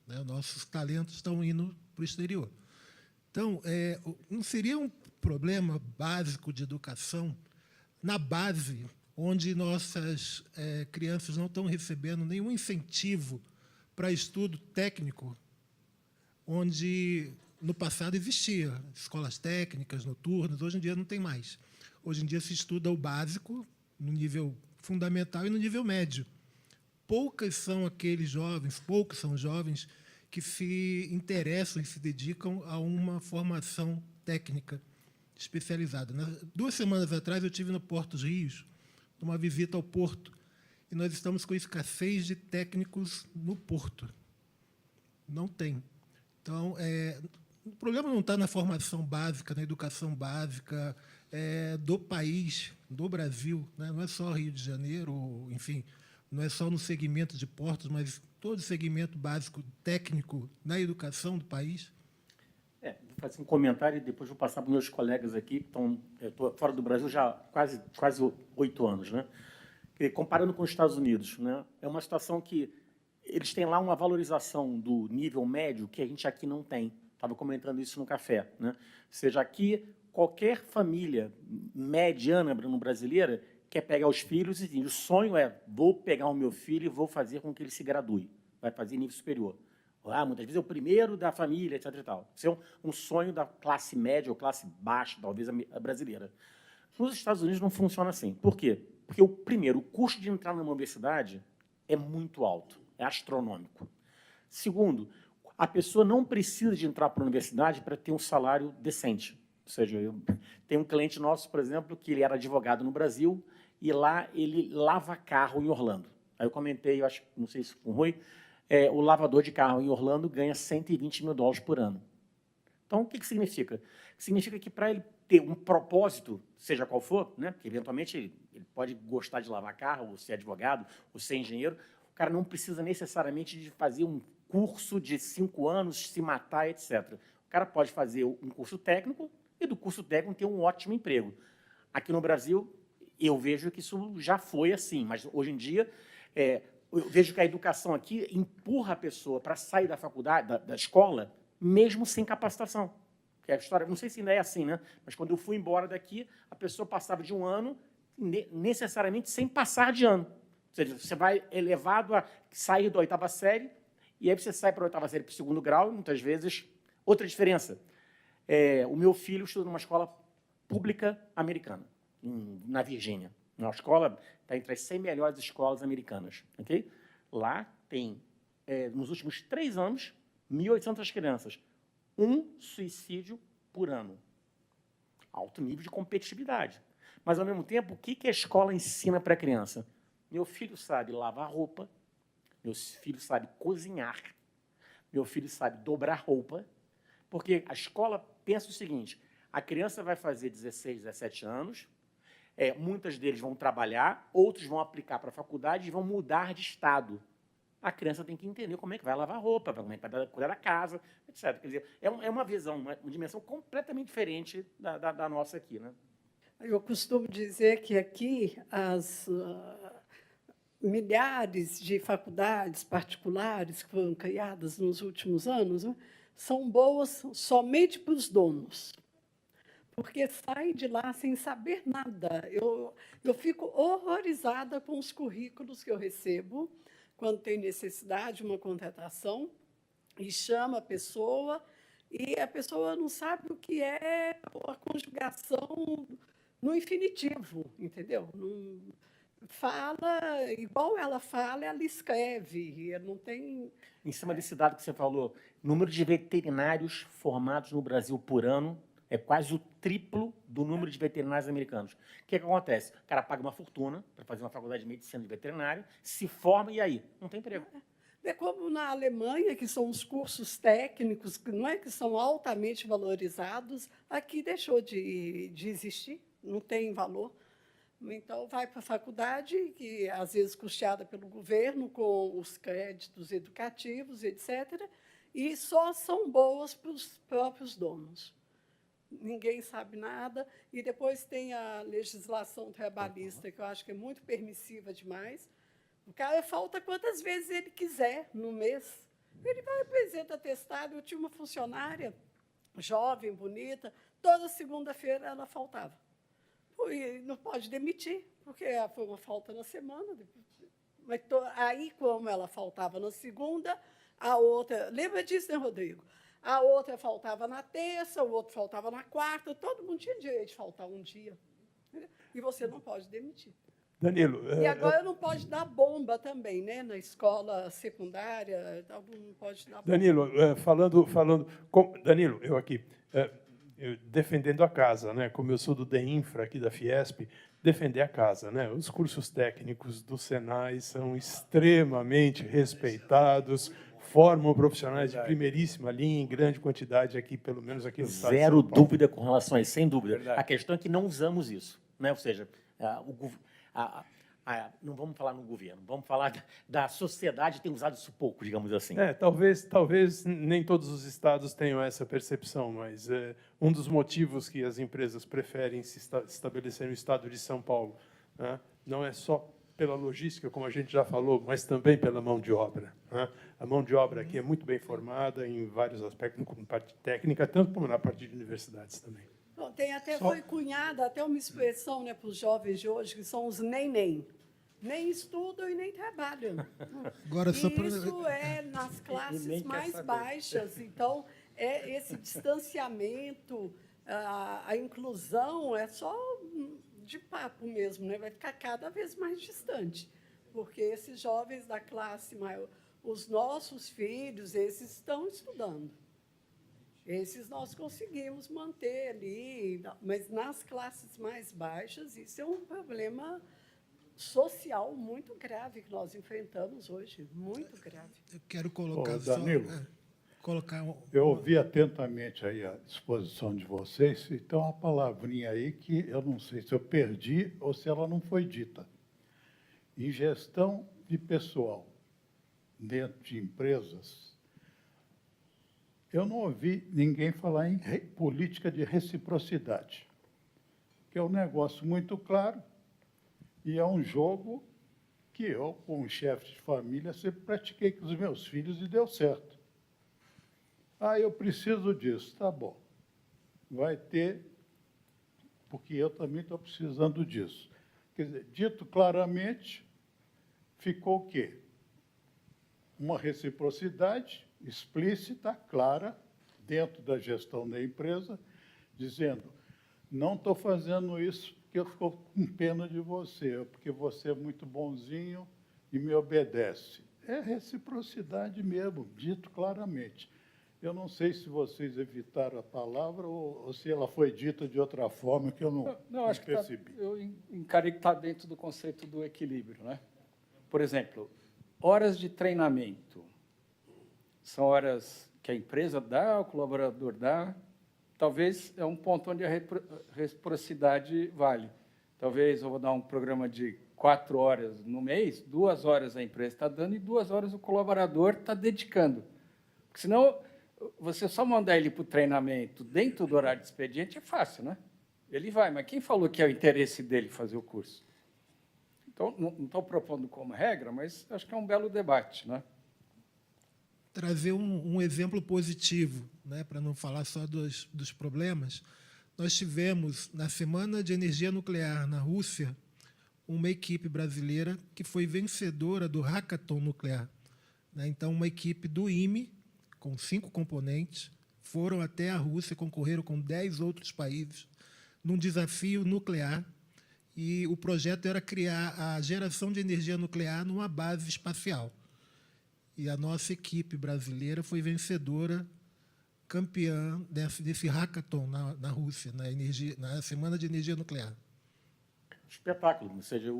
Né? Nossos talentos estão indo para o exterior. Então, não seria um problema básico de educação na base, onde nossas crianças não estão recebendo nenhum incentivo para estudo técnico, onde no passado existia escolas técnicas, noturnas, hoje em dia não tem mais. Hoje em dia se estuda o básico, no nível fundamental e no nível médio. Poucos são jovens que se interessam e se dedicam a uma formação técnica especializada. 2 semanas atrás, eu estive no Porto dos Rios, numa visita ao Porto, e nós estamos com escassez de técnicos no Porto. Não tem. Então, o problema não está na formação básica, na educação básica do país, do Brasil, né? Não é só Rio de Janeiro, enfim, não é só no segmento de portos, mas todo o segmento básico técnico na educação do país. Vou fazer um comentário e depois vou passar para os meus colegas aqui, que estão fora do Brasil já quase 8 anos. Né? Comparando com os Estados Unidos, né? É uma situação que eles têm lá uma valorização do nível médio que a gente aqui não tem. Estava comentando isso no café. Né? Ou seja, aqui, qualquer família mediana brasileira quer pegar os filhos e o sonho é: vou pegar o meu filho e vou fazer com que ele se gradue, vai fazer nível superior. Muitas vezes é o primeiro da família, etc. E tal. Isso é um sonho da classe média ou classe baixa, talvez, a brasileira. Nos Estados Unidos não funciona assim. Por quê? Porque, o custo de entrar numa universidade é muito alto, é astronômico. Segundo, a pessoa não precisa de entrar para a universidade para ter um salário decente. Ou seja, eu tenho um cliente nosso, por exemplo, que ele era advogado no Brasil e lá ele lava carro em Orlando. Aí eu comentei, eu acho, não sei se com o Rui, o lavador de carro em Orlando ganha $120 mil por ano. Então, o que significa? Significa que, para ele ter um propósito, seja qual for, né, porque, eventualmente, ele pode gostar de lavar carro, ou ser advogado, ou ser engenheiro, o cara não precisa necessariamente de fazer um curso de 5 anos, se matar, etc. O cara pode fazer um curso técnico e, do curso técnico, ter um ótimo emprego. Aqui no Brasil, eu vejo que isso já foi assim, mas, hoje em dia, eu vejo que a educação aqui empurra a pessoa para sair da faculdade, da escola, mesmo sem capacitação. Que a história, não sei se ainda é assim, né? Mas quando eu fui embora daqui, a pessoa passava de um ano necessariamente sem passar de ano. Ou seja, você vai elevado a sair da 8ª série, e aí você sai para a 8ª série para o 2º grau, e muitas vezes, outra diferença. O meu filho estuda numa escola pública americana, na Virgínia. Uma escola está entre as 100 melhores escolas americanas. Okay? Lá tem, nos últimos 3 anos, 1.800 crianças. Um suicídio por ano. Alto nível de competitividade. Mas, ao mesmo tempo, o que a escola ensina para a criança? Meu filho sabe lavar roupa, meu filho sabe cozinhar, meu filho sabe dobrar roupa, porque a escola pensa o seguinte: a criança vai fazer 16, 17 anos, muitos deles vão trabalhar, outros vão aplicar para a faculdade e vão mudar de estado. A criança tem que entender como é que vai lavar roupa, como é que vai cuidar da casa, etc. Quer dizer, é uma visão, uma dimensão completamente diferente da nossa aqui. Né? Eu costumo dizer que aqui as milhares de faculdades particulares que foram criadas nos últimos anos, né, são boas somente para os donos, porque saem de lá sem saber nada. Eu fico horrorizada com os currículos que eu recebo quando tem necessidade de uma contratação e chama a pessoa, e a pessoa não sabe o que é a conjugação no infinitivo, entendeu? fala, igual ela fala, ela escreve. Não tem... Em cima desse dado que você falou, número de veterinários formados no Brasil por ano é quase o triplo do número de veterinários americanos. O que acontece? O cara paga uma fortuna para fazer uma faculdade de medicina de veterinário, se forma e aí? Não tem emprego. É como na Alemanha, que são os cursos técnicos, que não é que são altamente valorizados, aqui deixou de existir, não tem valor. Então, vai para a faculdade, que às vezes custeada pelo governo, com os créditos educativos, etc., e só são boas para os próprios donos. Ninguém sabe nada. E depois tem a legislação trabalhista, que eu acho que é muito permissiva demais. O cara falta quantas vezes ele quiser no mês. Ele vai apresentar atestado. Eu tinha uma funcionária jovem, bonita, toda segunda-feira ela faltava. E não pode demitir, porque foi uma falta na semana. Mas aí, como ela faltava na segunda, a outra... Lembra disso, né, Rodrigo? A outra faltava na terça, o outro faltava na quarta, todo mundo tinha direito de faltar um dia. E você não pode demitir. Danilo... E agora não pode dar bomba também, né? Na escola secundária, não pode dar bomba. Danilo, Danilo, eu aqui, defendendo a casa, né? Como eu sou do DEINFRA aqui da Fiesp, defender a casa, né? Os cursos técnicos do Senai são extremamente respeitados, formam profissionais de primeiríssima linha em grande quantidade aqui, pelo menos aqui no estado de Zero São Paulo. dúvida com relação a isso, sem dúvida. Verdade. A questão é que não usamos isso, né? Ou seja, não vamos falar no governo, vamos falar da sociedade tem usado isso pouco, digamos assim. Talvez nem todos os estados tenham essa percepção, mas um dos motivos que as empresas preferem se estabelecer no estado de São Paulo, né, não é só pela logística, como a gente já falou, mas também pela mão de obra, né? A mão de obra aqui é muito bem formada em vários aspectos, como parte técnica, tanto como na parte de universidades também. Bom, foi cunhada até uma expressão, né, para os jovens de hoje, que são os nem. Nem estudam e nem trabalham. Agora, só para... Isso é nas classes mais baixas. Então, esse distanciamento, a inclusão é só de papo mesmo, né? Vai ficar cada vez mais distante, porque esses jovens da classe maior, os nossos filhos, esses estão estudando. Esses nós conseguimos manter ali, mas nas classes mais baixas, isso é um problema social muito grave que nós enfrentamos hoje, muito grave. Eu quero colocar Danilo, colocar eu ouvi atentamente aí a exposição de vocês, e tem uma palavrinha aí que eu não sei se eu perdi ou se ela não foi dita. Em gestão de pessoal dentro de empresas, eu não ouvi ninguém falar em política de reciprocidade, que é um negócio muito claro e é um jogo que eu, como chefe de família, sempre pratiquei com os meus filhos e deu certo. Eu preciso disso, tá bom. Vai ter, porque eu também estou precisando disso. Quer dizer, dito claramente, ficou o quê? Uma reciprocidade explícita, clara, dentro da gestão da empresa, dizendo, não estou fazendo isso porque eu estou com pena de você, porque você é muito bonzinho e me obedece. É reciprocidade mesmo, dito claramente. Eu não sei se vocês evitaram a palavra ou se ela foi dita de outra forma que eu não acho percebi. Eu encarei que está dentro do conceito do equilíbrio, né? Por exemplo, horas de treinamento são horas que a empresa dá, o colaborador dá. Talvez é um ponto onde a reciprocidade vale. Talvez eu vou dar um programa de 4 horas no mês, 2 horas a empresa está dando e 2 horas o colaborador está dedicando. Porque, senão, você só mandar ele para o treinamento dentro do horário de expediente é fácil, né? Ele vai, mas quem falou que é o interesse dele fazer o curso? Então, não estou propondo como regra, mas acho que é um belo debate, né? Trazer um exemplo positivo, né, para não falar só dos problemas. Nós tivemos, na Semana de Energia Nuclear na Rússia, uma equipe brasileira que foi vencedora do Hackathon Nuclear. Então, uma equipe do IME, com 5 componentes, foram até a Rússia, concorreram com 10 outros países, num desafio nuclear, e o projeto era criar a geração de energia nuclear numa base espacial. E a nossa equipe brasileira foi vencedora, campeã desse hackathon na Rússia, na Semana de Energia Nuclear. Espetáculo. Ou seja,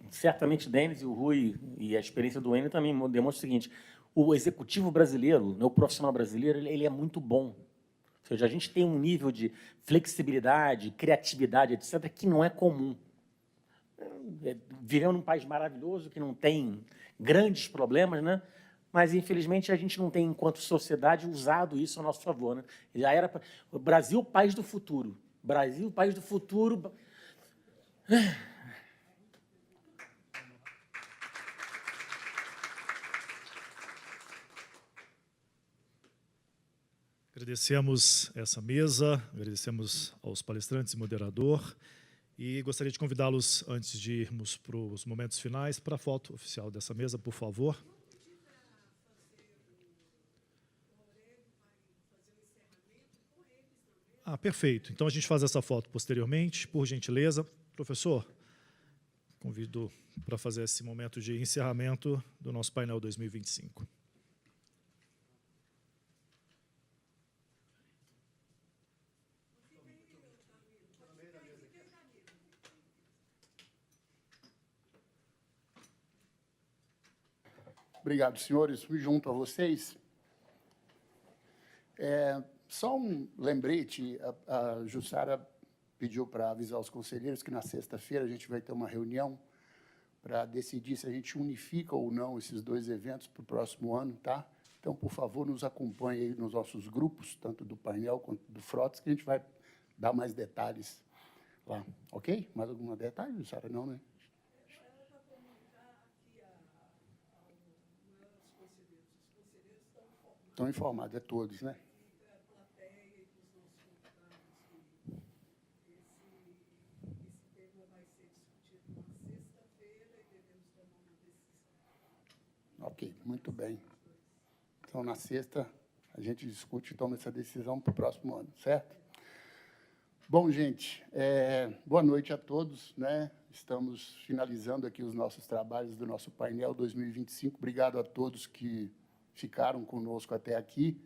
certamente Denis e o Rui e a experiência do Enio também demonstra o seguinte: o executivo brasileiro, né, o profissional brasileiro, ele é muito bom. Ou seja, a gente tem um nível de flexibilidade, criatividade, etc., que não é comum. Vivemos num país maravilhoso, que não tem grandes problemas, né? Mas, infelizmente, a gente não tem, enquanto sociedade, usado isso a nosso favor. Né? Já era o Brasil, país do futuro. Brasil, país do futuro. Agradecemos essa mesa, agradecemos aos palestrantes e moderador, e gostaria de convidá-los, antes de irmos para os momentos finais, para a foto oficial dessa mesa, por favor. Perfeito. Então, a gente faz essa foto posteriormente, por gentileza. Professor, convido para fazer esse momento de encerramento do nosso painel 2025. Obrigado, senhores. Me junto a vocês. Só um lembrete, a Jussara pediu para avisar os conselheiros que na sexta-feira a gente vai ter uma reunião para decidir se a gente unifica ou não esses dois eventos para o próximo ano, tá? Então, por favor, nos acompanhe aí nos nossos grupos, tanto do painel quanto do Frotas, que a gente vai dar mais detalhes lá, ok? Mais algum detalhe, Jussara? Não, né? Estão informados, é todos, né? Ok, muito bem. Então, na sexta, a gente discute e toma essa decisão para o próximo ano, certo? Bom, gente, boa noite a todos, né? Estamos finalizando aqui os nossos trabalhos do nosso painel 2025. Obrigado a todos que ficaram conosco até aqui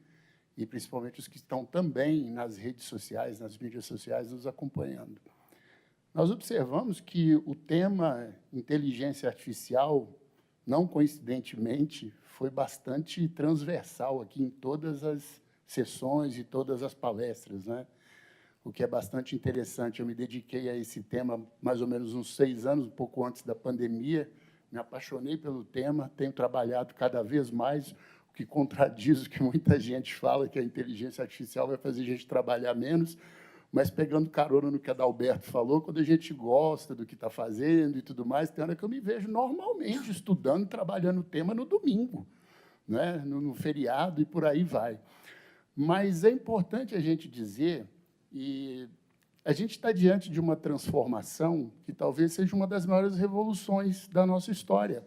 e, principalmente, os que estão também nas redes sociais, nas mídias sociais, nos acompanhando. Nós observamos que o tema inteligência artificial, não coincidentemente, foi bastante transversal aqui em todas as sessões e todas as palestras, né? O que é bastante interessante. Eu me dediquei a esse tema mais ou menos uns 6 anos, um pouco antes da pandemia. Me apaixonei pelo tema, tenho trabalhado cada vez mais, o que contradiz o que muita gente fala, que a inteligência artificial vai fazer a gente trabalhar menos, mas pegando carona no que a Adalberto falou, quando a gente gosta do que está fazendo e tudo mais, tem hora que eu me vejo normalmente estudando, trabalhando o tema no domingo, né? no feriado e por aí vai. Mas é importante a gente dizer, e a gente está diante de uma transformação que talvez seja uma das maiores revoluções da nossa história.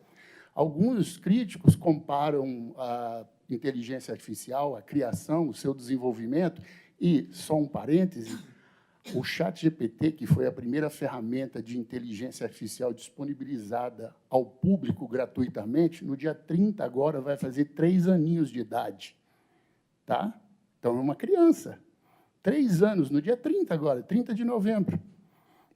Alguns críticos comparam a inteligência artificial, a criação, o seu desenvolvimento, e, só um parêntese, o ChatGPT, que foi a primeira ferramenta de inteligência artificial disponibilizada ao público gratuitamente, no dia 30 agora vai fazer 3 aninhos de idade. Tá? Então, é uma criança. 3 anos, no dia 30 agora, 30 de novembro.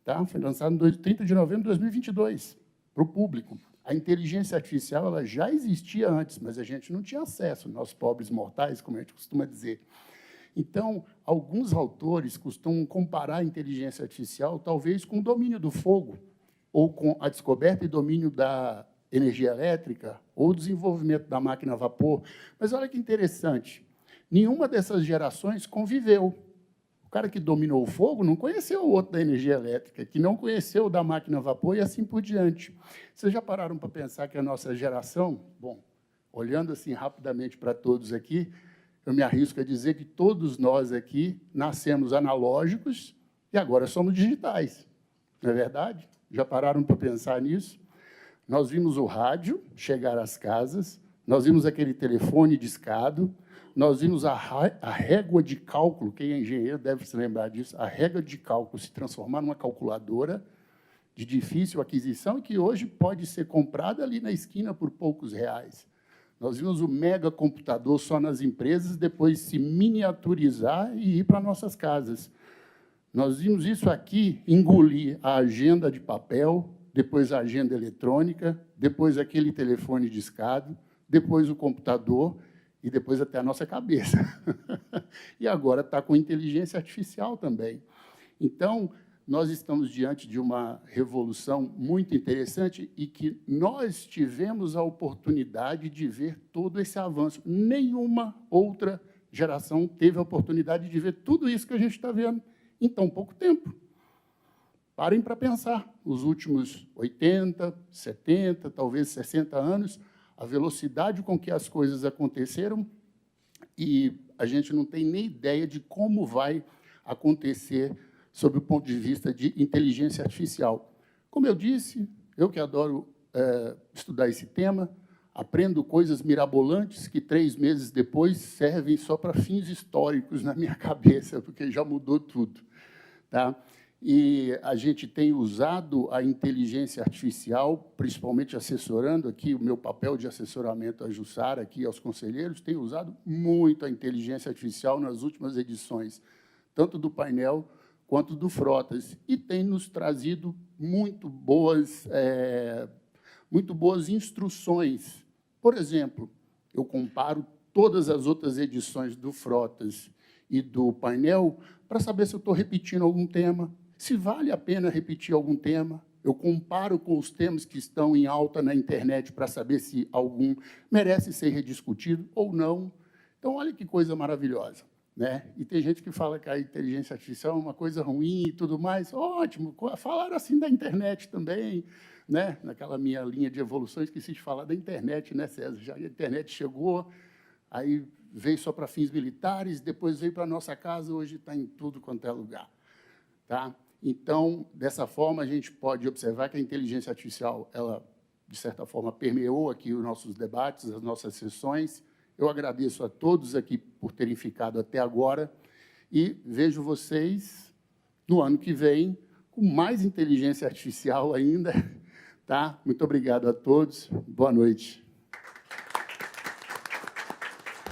Tá? Foi lançado no 30 de novembro de 2022, para o público. A inteligência artificial ela já existia antes, mas a gente não tinha acesso, nós pobres mortais, como a gente costuma dizer. Então, alguns autores costumam comparar a inteligência artificial, talvez, com o domínio do fogo, ou com a descoberta e domínio da energia elétrica, ou o desenvolvimento da máquina a vapor. Mas olha que interessante, nenhuma dessas gerações conviveu. O cara que dominou o fogo não conheceu o outro da energia elétrica, que não conheceu o da máquina a vapor e assim por diante. Vocês já pararam para pensar que a nossa geração, bom, olhando assim rapidamente para todos aqui, eu me arrisco a dizer que todos nós aqui nascemos analógicos e agora somos digitais. Não é verdade? Já pararam para pensar nisso? Nós vimos o rádio chegar às casas, nós vimos aquele telefone discado, nós vimos a régua de cálculo, quem é engenheiro deve se lembrar disso, a régua de cálculo se transformar numa calculadora de difícil aquisição e que hoje pode ser comprada ali na esquina por poucos reais. Nós vimos o mega computador só nas empresas, depois se miniaturizar e ir para nossas casas. Nós vimos isso aqui engolir a agenda de papel, depois a agenda eletrônica, depois aquele telefone discado, depois o computador e depois até a nossa cabeça. E agora está com inteligência artificial também. Então, nós estamos diante de uma revolução muito interessante e que nós tivemos a oportunidade de ver todo esse avanço. Nenhuma outra geração teve a oportunidade de ver tudo isso que a gente está vendo em tão pouco tempo. Parem para pensar. Os últimos 80, 70, talvez 60 anos, a velocidade com que as coisas aconteceram e a gente não tem nem ideia de como vai acontecer sob o ponto de vista de inteligência artificial. Como eu disse, eu que adoro estudar esse tema, aprendo coisas mirabolantes que 3 meses depois servem só para fins históricos na minha cabeça, porque já mudou tudo. Tá? E a gente tem usado a inteligência artificial, principalmente assessorando aqui, o meu papel de assessoramento à Jussara, aqui aos conselheiros, tem usado muito a inteligência artificial nas últimas edições, tanto do painel quanto do Frotas, e tem nos trazido muito boas instruções. Por exemplo, eu comparo todas as outras edições do Frotas e do painel para saber se eu estou repetindo algum tema, se vale a pena repetir algum tema. Eu comparo com os temas que estão em alta na internet para saber se algum merece ser rediscutido ou não. Então, olha que coisa maravilhosa. Né? E tem gente que fala que a inteligência artificial é uma coisa ruim e tudo mais. Ótimo, falaram assim da internet também. Né? Naquela minha linha de evolução, esqueci de falar da internet, né, César? Já a internet chegou, aí veio só para fins militares, depois veio para a nossa casa, hoje está em tudo quanto é lugar. Tá? Então, dessa forma, a gente pode observar que a inteligência artificial, ela, de certa forma, permeou aqui os nossos debates, as nossas sessões. Eu agradeço a todos aqui por terem ficado até agora e vejo vocês no ano que vem com mais inteligência artificial ainda. Tá? Muito obrigado a todos. Boa noite.